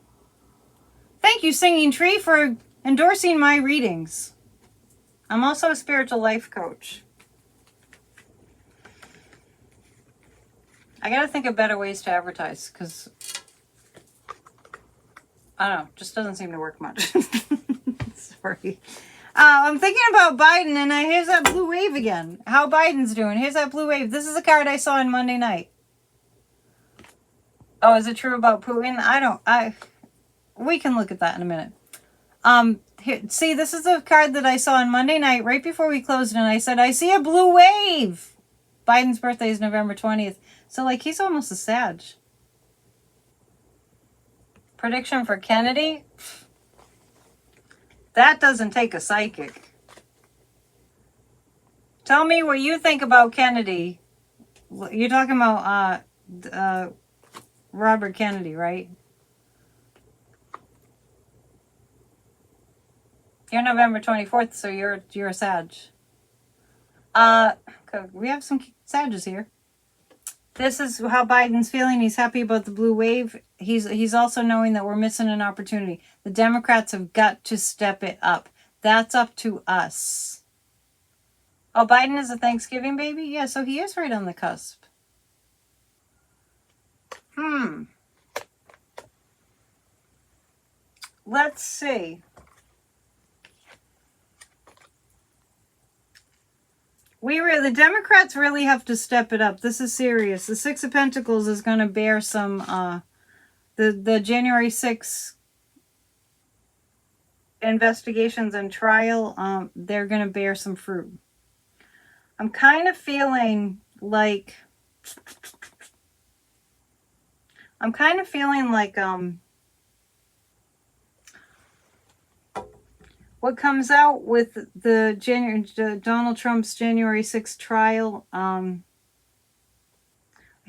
Thank you, Singing Tree, for endorsing my readings. I'm also a spiritual life coach. I gotta think of better ways to advertise, because I don't know, just doesn't seem to work much. Sorry. I'm thinking about Biden, and here's that blue wave again. How Biden's doing. Here's that blue wave. This is a card I saw on Monday night. Oh, is it true about Putin? We can look at that in a minute. Here, see, this is a card that I saw on Monday night right before we closed, and I said, I see a blue wave. Biden's birthday is November 20th. So, he's almost a Sag. Prediction for Kennedy? That doesn't take a psychic. Tell me what you think about Kennedy. You're talking about Robert Kennedy, right? You're November 24th, so you're a Sag. We have some Sages here. This is how Biden's feeling. He's happy about the blue wave. He's also knowing that we're missing an opportunity. The Democrats have got to step it up. That's up to us. Oh, Biden is a Thanksgiving baby? Yeah, so he is right on the cusp. Let's see. The Democrats really have to step it up. This is serious. The Six of Pentacles is going to bear some, the January 6th investigations and trial, they're going to bear some fruit. I'm kind of feeling like, what comes out with the Donald Trump's January 6th trial, I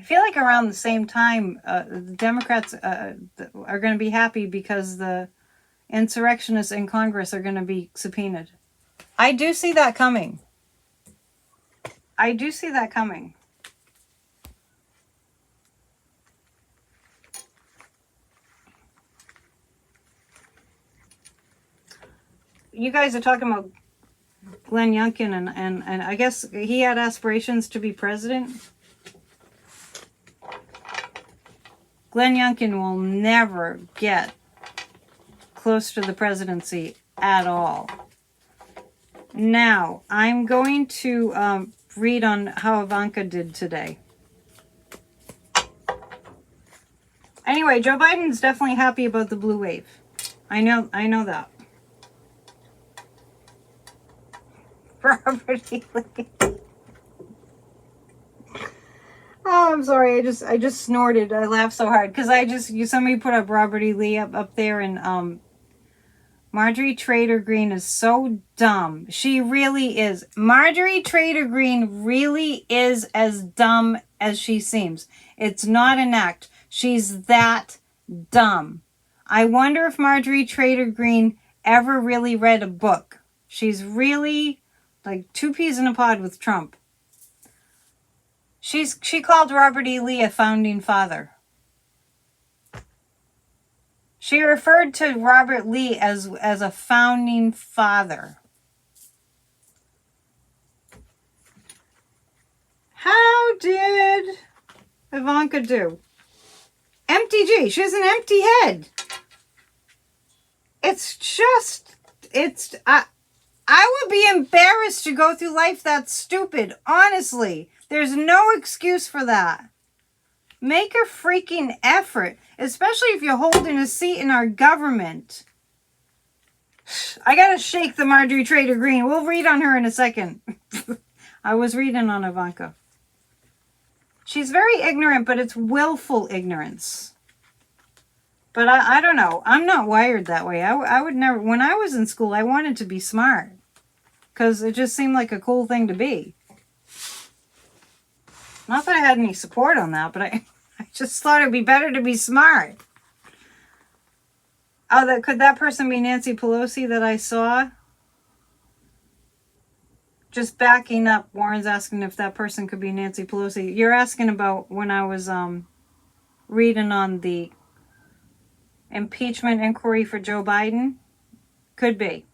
feel like around the same time, the Democrats are going to be happy because the insurrectionists in Congress are going to be subpoenaed. I do see that coming. You guys are talking about Glenn Youngkin, and I guess he had aspirations to be president. Glenn Youngkin will never get close to the presidency at all. Now, I'm going to read on how Ivanka did today. Anyway, Joe Biden's definitely happy about the blue wave. I know that. Robert E. Lee. Oh, I'm sorry. I just snorted. I laughed so hard because somebody put up Robert E. Lee up there, and Marjorie Trader Green is so dumb. She really is. Marjorie Trader Green really is as dumb as she seems. It's not an act. She's that dumb. I wonder if Marjorie Trader Green ever really read a book. She's really like two peas in a pod with Trump. She called Robert E. Lee a founding father. She referred to Robert Lee as a founding father. How did Ivanka do? Empty G. She has an empty head. I would be embarrassed to go through life that stupid. Honestly, there's no excuse for that. Make a freaking effort, especially if you're holding a seat in our government. I gotta shake the Marjorie Trader Green. We'll read on her in a second. I was reading on Ivanka. She's very ignorant, but it's willful ignorance. But I don't know. I'm not wired that way. I would never... When I was in school, I wanted to be smart. Because it just seemed like a cool thing to be. Not that I had any support on that, but I just thought it'd be better to be smart. Oh, could that person be Nancy Pelosi that I saw? Just backing up, Warren's asking if that person could be Nancy Pelosi. You're asking about when I was reading on the impeachment inquiry for Joe Biden? Could be.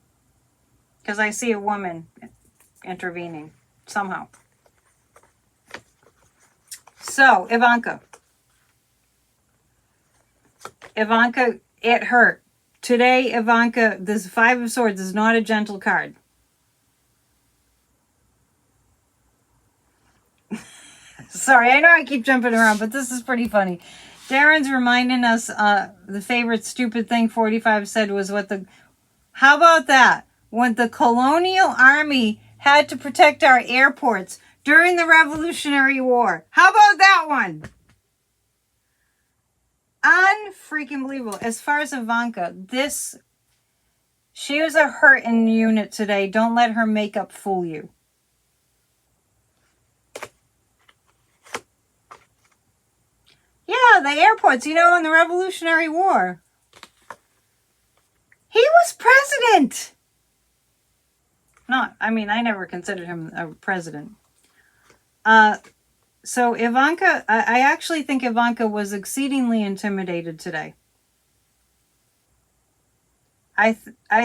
Because I see a woman intervening somehow. So, Ivanka, it hurt. Today, Ivanka, this Five of Swords is not a gentle card. Sorry, I know I keep jumping around, but this is pretty funny. Darren's reminding us the favorite stupid thing 45 said was how about that? When the colonial army had to protect our airports during the Revolutionary War. How about that one? Unfreaking believable. As far as Ivanka, she was a hurt in the unit today. Don't let her makeup fool you. Yeah, the airports, in the Revolutionary War. He was president. I never considered him a president. So Ivanka, I actually think Ivanka was exceedingly intimidated today. I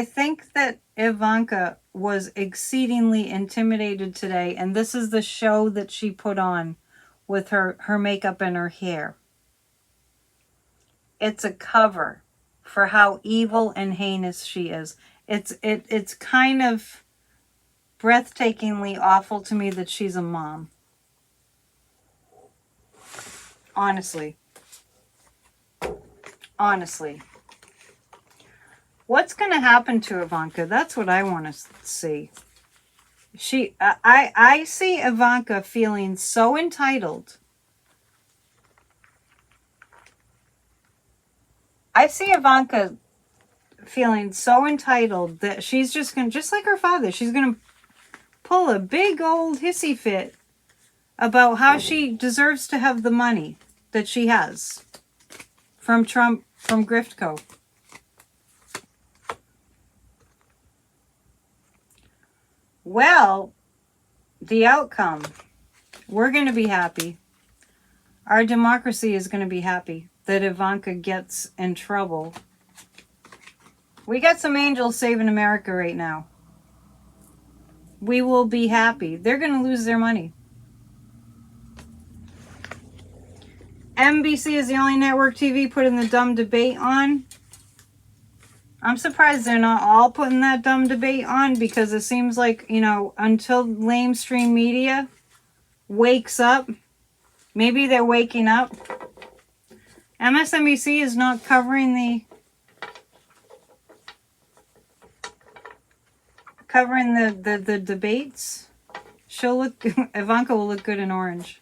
think that Ivanka was exceedingly intimidated today, and this is the show that she put on with her makeup and her hair. It's a cover for how evil and heinous she is. It's kind of breathtakingly awful to me that she's a mom. Honestly. What's going to happen to Ivanka? That's what I want to see. I see Ivanka feeling so entitled. I see Ivanka feeling so entitled that she's just going to, just like her father, she's going to pull a big old hissy fit about how she deserves to have the money that she has from Trump, from Griftco. Well, the outcome, we're going to be happy. Our democracy is going to be happy that Ivanka gets in trouble. We got some angels saving America right now. We will be happy. They're going to lose their money. NBC is the only network TV putting the dumb debate on. I'm surprised they're not all putting that dumb debate on, because it seems like, until mainstream media wakes up, maybe they're waking up. MSNBC is not covering covering the debates. She'll look. Ivanka will look good in orange.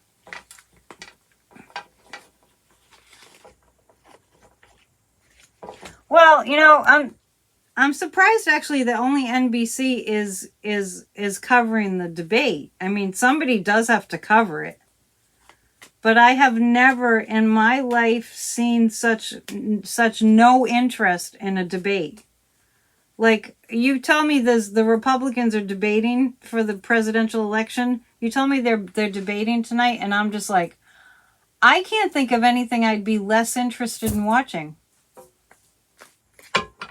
Well, you know, I'm surprised actually that only NBC is covering the debate. I mean, somebody does have to cover it. But I have never in my life seen such no interest in a debate. Like, you tell me the Republicans are debating for the presidential election. You tell me they're debating tonight, and I'm just like, I can't think of anything I'd be less interested in watching.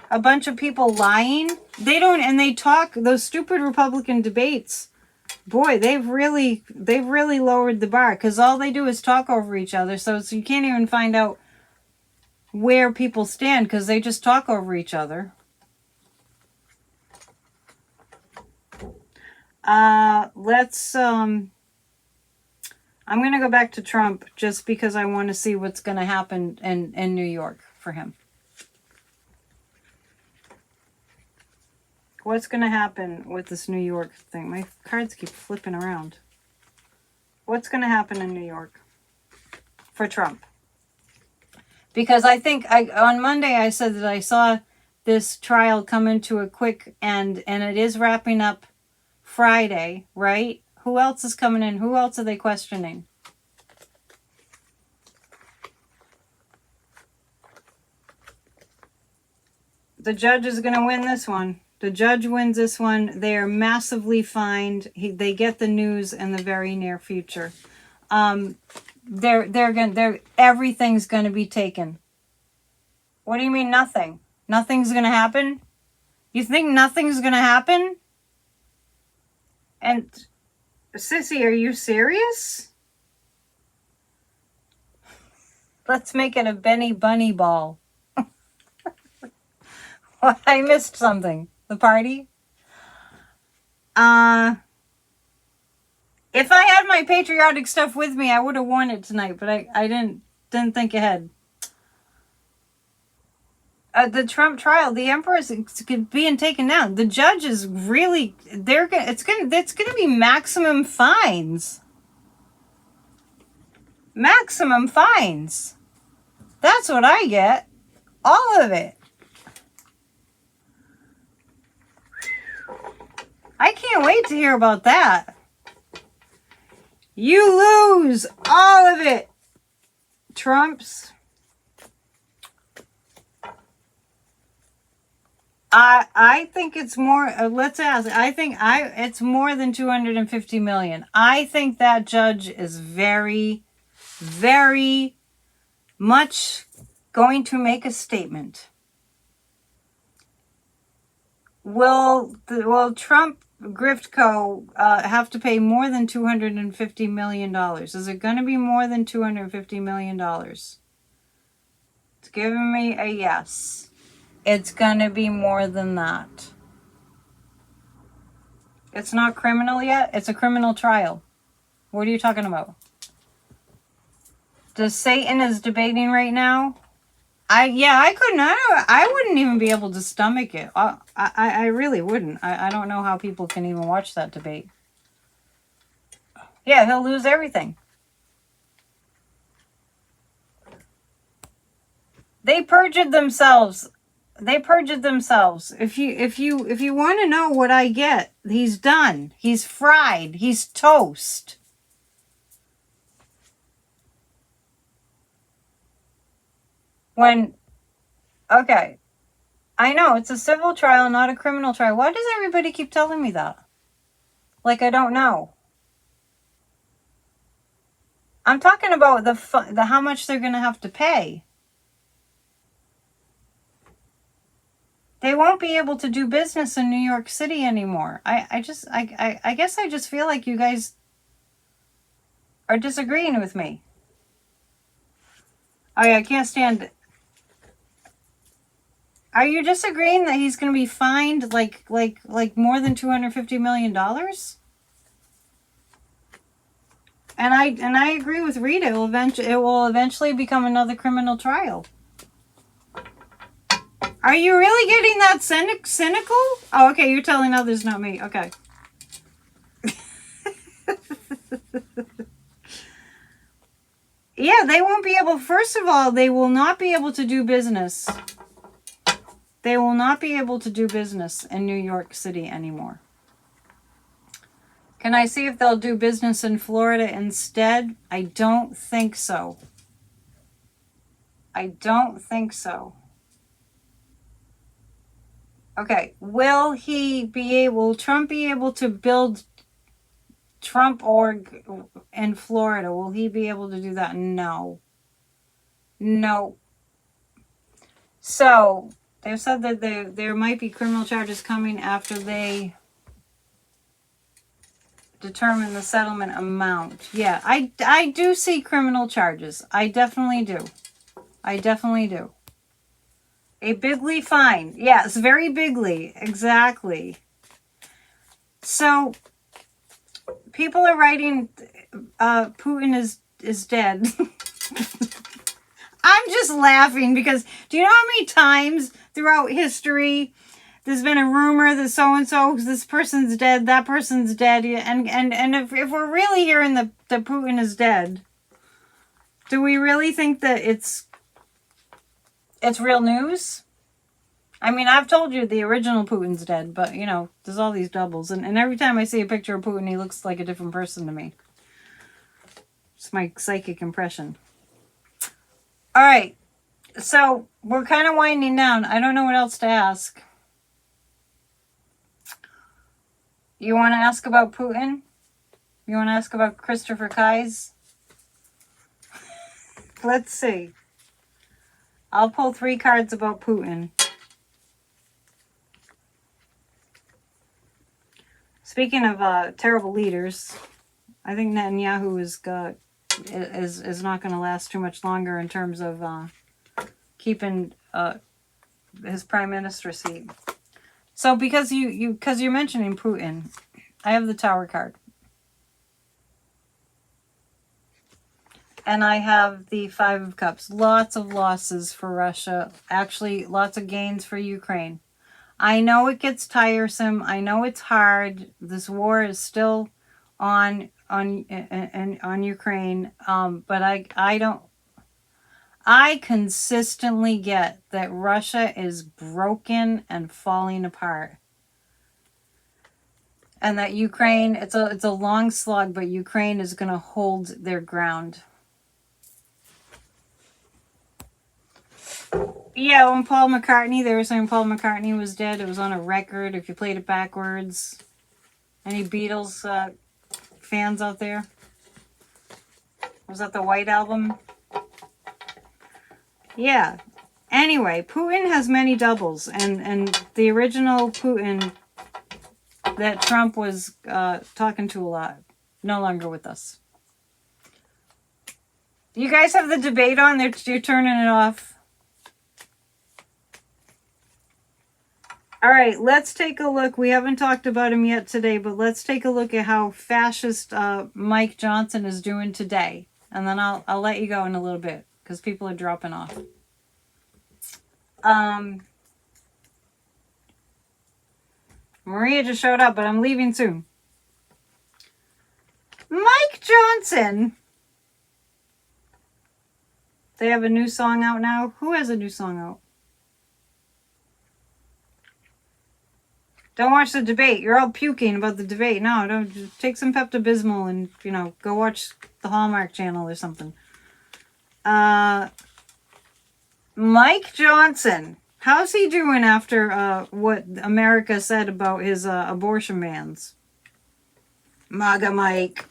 A bunch of people lying. They talk those stupid Republican debates. Boy, they've really lowered the bar, because all they do is talk over each other. So you can't even find out where people stand, because they just talk over each other. Let's I'm going to go back to Trump just because I want to see what's going to happen in New York for him. What's going to happen with this New York thing? My cards keep flipping around. What's going to happen in New York for Trump? Because I think on Monday I said that I saw this trial come into a quick end, and it is wrapping up Friday, right? Who else is coming in? Who else are they questioning? The judge is going to win this one. The judge wins this one. They are massively fined. They get the news in the very near future. Everything's going to be taken. What do you mean nothing? Nothing's going to happen? You think nothing's going to happen? And Sissy, are you serious? Let's make it a Benny Bunny ball. I missed something. The party? If I had my patriotic stuff with me, I would have worn it tonight, but I didn't think ahead. The Trump trial, the emperor's being taken down. The judge is really it's gonna be maximum fines. Maximum fines. That's what I get. All of it. I can't wait to hear about that. You lose all of it. Trump's. I think it's more, let's ask, it's more than 250 million. I think that judge is very, very much going to make a statement. Will Trump Griftco have to pay more than $250 million? Is it going to be more than $250 million? It's giving me a yes. It's going to be more than that. It's not criminal yet. It's a criminal trial. What are you talking about? Does Satan is debating right now? I wouldn't even be able to stomach it. I really wouldn't. I don't know how people can even watch that debate. Yeah, he'll lose everything. They perjured themselves. If you want to know what I get, he's done. He's fried. He's toast. Okay, I know it's a civil trial, not a criminal trial. Why does everybody keep telling me that? Like I don't know. I'm talking about the how much they're going to have to pay. They won't be able to do business in New York City anymore. I guess I just feel like you guys are disagreeing with me. Oh yeah, I can't stand it. Are you disagreeing that he's going to be fined like more than $250 million? And I agree with Rita. It will eventually become another criminal trial. Are you really getting that cynical? Oh, okay, you're telling others, not me. Okay. Yeah, they won't be able, first of all, they will not be able to do business. They will not be able to do business in New York City anymore. Can I see if they'll do business in Florida instead? I don't think so. I don't think so. Okay, will Trump be able to build Trump org in Florida? Will he be able to do that? No. No. So, they've said that there might be criminal charges coming after they determine the settlement amount. Yeah, I do see criminal charges. I definitely do. I definitely do. A bigly fine. Yes, very bigly. Exactly. So, people are writing, Putin is dead. I'm just laughing because do you know how many times throughout history there's been a rumor that so-and-so, this person's dead, that person's dead, and if we're really hearing that Putin is dead, do we really think that it's real news? I mean, I've told you the original Putin's dead, but, you know, there's all these doubles. And every time I see a picture of Putin, he looks like a different person to me. It's my psychic impression. All right. So, we're kind of winding down. I don't know what else to ask. You want to ask about Putin? You want to ask about Christopher Kais? Let's see. I'll pull 3 cards about Putin. Speaking of terrible leaders, I think Netanyahu is not going to last too much longer in terms of keeping his prime minister seat. So because you're mentioning Putin, I have the Tower card. And I have the 5 of Cups. Lots of losses for Russia. Actually, lots of gains for Ukraine. I know it gets tiresome. I know it's hard. This war is still on Ukraine. But I consistently get that Russia is broken and falling apart. And that Ukraine, it's a long slog, but Ukraine is going to hold their ground. Yeah, when Paul McCartney, they were saying Paul McCartney was dead. It was on a record if you played it backwards. Any Beatles fans out there? Was that the White Album? Yeah. Anyway, Putin has many doubles. And the original Putin that Trump was talking to a lot, no longer with us. You guys have the debate on? You're turning it off. All right, let's take a look. We haven't talked about him yet today, but let's take a look at how fascist Mike Johnson is doing today. And then I'll let you go in a little bit because people are dropping off. Maria just showed up, but I'm leaving soon. Mike Johnson. They have a new song out now. Who has a new song out? Don't watch the debate. You're all puking about the debate. No, don't. Just take some Pepto-Bismol and, go watch the Hallmark Channel or something. Mike Johnson. How's he doing after what America said about his abortion bans? MAGA Mike.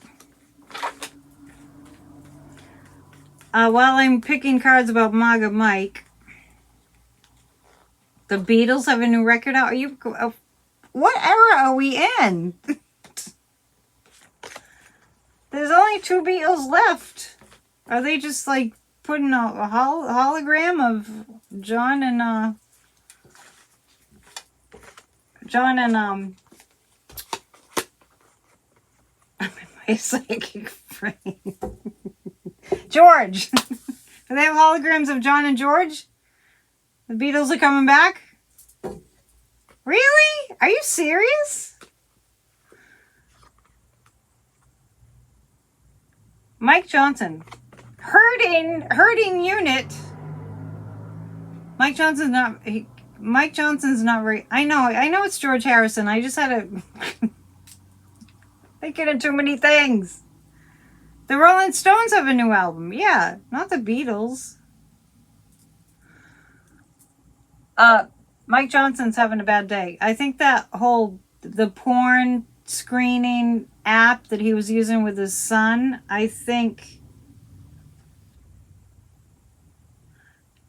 While I'm picking cards about MAGA Mike, the Beatles have a new record out. Are you... what era are we in? There's only 2 Beatles left. Are they just like putting a hologram of John and I'm in my psychic brain. George. Do they have holograms of John and George? The Beatles are coming back? Really? Are you serious? Mike Johnson. Hurting unit. Mike Johnson's not very... I know it's George Harrison. I just had to... thinking of too many things. The Rolling Stones have a new album. Yeah, not the Beatles. Mike Johnson's having a bad day. I think the porn screening app that he was using with his son, I think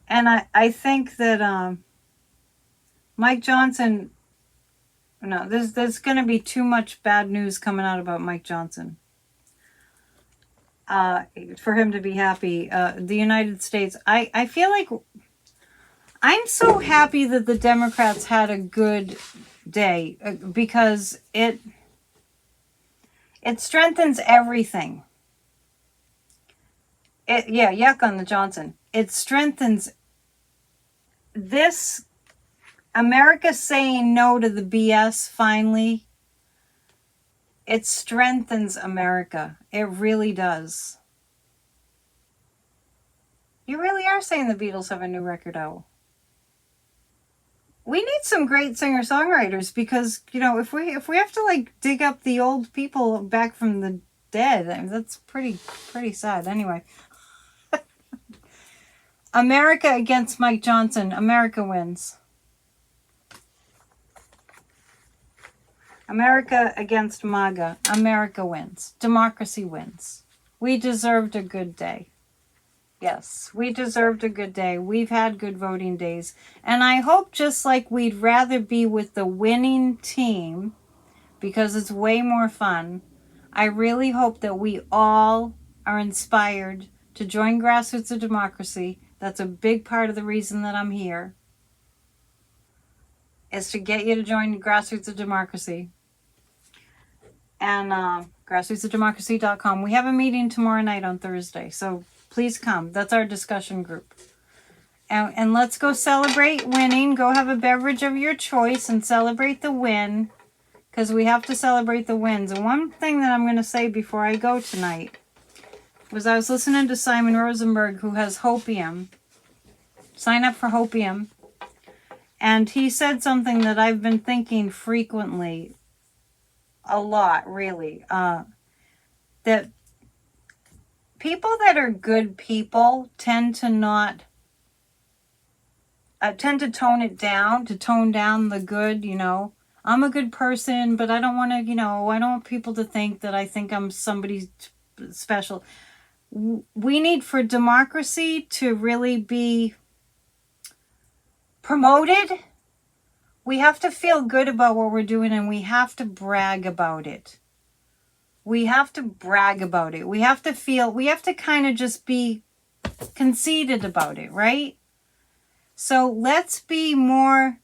that Mike Johnson, no, there's going to be too much bad news coming out about Mike Johnson. For him to be happy. The United States, I feel like I'm so happy that the Democrats had a good day because it strengthens everything. Yuck on the Johnson. It strengthens this America saying no to the BS finally. It strengthens America. It really does. You really are saying the Beatles have a new record out. We need some great singer-songwriters because, if we have to like dig up the old people back from the dead, I mean, that's pretty sad. Anyway. America against Mike Johnson. America wins. America against MAGA. America wins. Democracy wins. We deserved a good day. Yes, we deserved a good day. We've had good voting days. And I hope, just like we'd rather be with the winning team because it's way more fun, I really hope that we all are inspired to join Grassroots of Democracy. That's a big part of the reason that I'm here, is to get you to join Grassroots of Democracy. And grassrootsofdemocracy.com. We have a meeting tomorrow night on Thursday, so please come. That's our discussion group. And let's go celebrate winning. Go have a beverage of your choice and celebrate the win, because we have to celebrate the wins. And one thing that I'm going to say before I go tonight was I was listening to Simon Rosenberg, who has Hopium. Sign up for Hopium. And he said something that I've been thinking frequently, a lot, really, that people that are good people tend to tone it down, to tone down the good, I'm a good person, but I don't want to, I don't want people to think that I think I'm somebody special. We need for democracy to really be promoted. We have to feel good about what we're doing, and we have to brag about it. We have to brag about it. We have to kind of just be conceited about it, right? So let's be more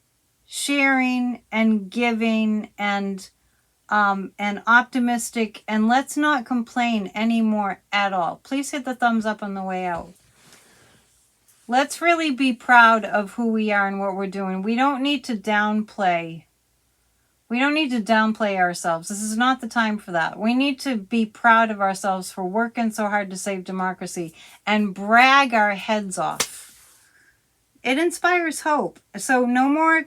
sharing and giving and optimistic, and let's not complain anymore at all. Please hit the thumbs up on the way out. Let's really be proud of who we are and what we're doing. We don't need to downplay. We don't need to downplay ourselves. This is not the time for that. We need to be proud of ourselves for working so hard to save democracy and brag our heads off. It inspires hope. So no more...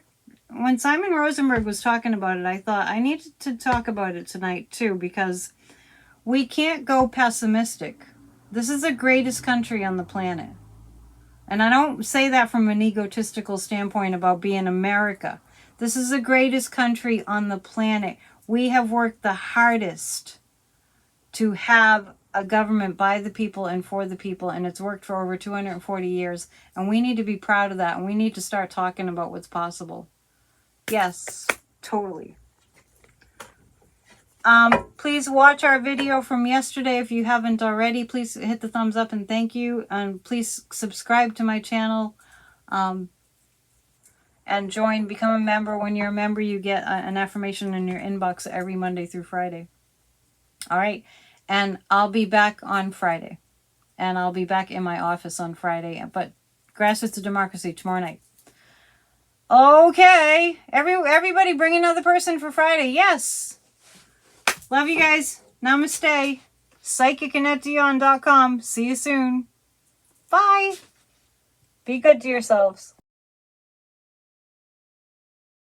When Simon Rosenberg was talking about it, I thought I needed to talk about it tonight too, because we can't go pessimistic. This is the greatest country on the planet. And I don't say that from an egotistical standpoint about being America. This is the greatest country on the planet. We have worked the hardest to have a government by the people and for the people, and it's worked for over 240 years. And we need to be proud of that, and we need to start talking about what's possible. Yes, totally. Please watch our video from yesterday if you haven't already. Please hit the thumbs up and thank you. And please subscribe to my channel. And become a member. When you're a member, you get an affirmation in your inbox every Monday through Friday. All right. And I'll be back on Friday. And I'll be back in my office on Friday. But Grassroots of Democracy tomorrow night. Okay. Everybody bring another person for Friday. Yes. Love you guys. Namaste. PsychicAnnetteDion.com. See you soon. Bye. Be good to yourselves.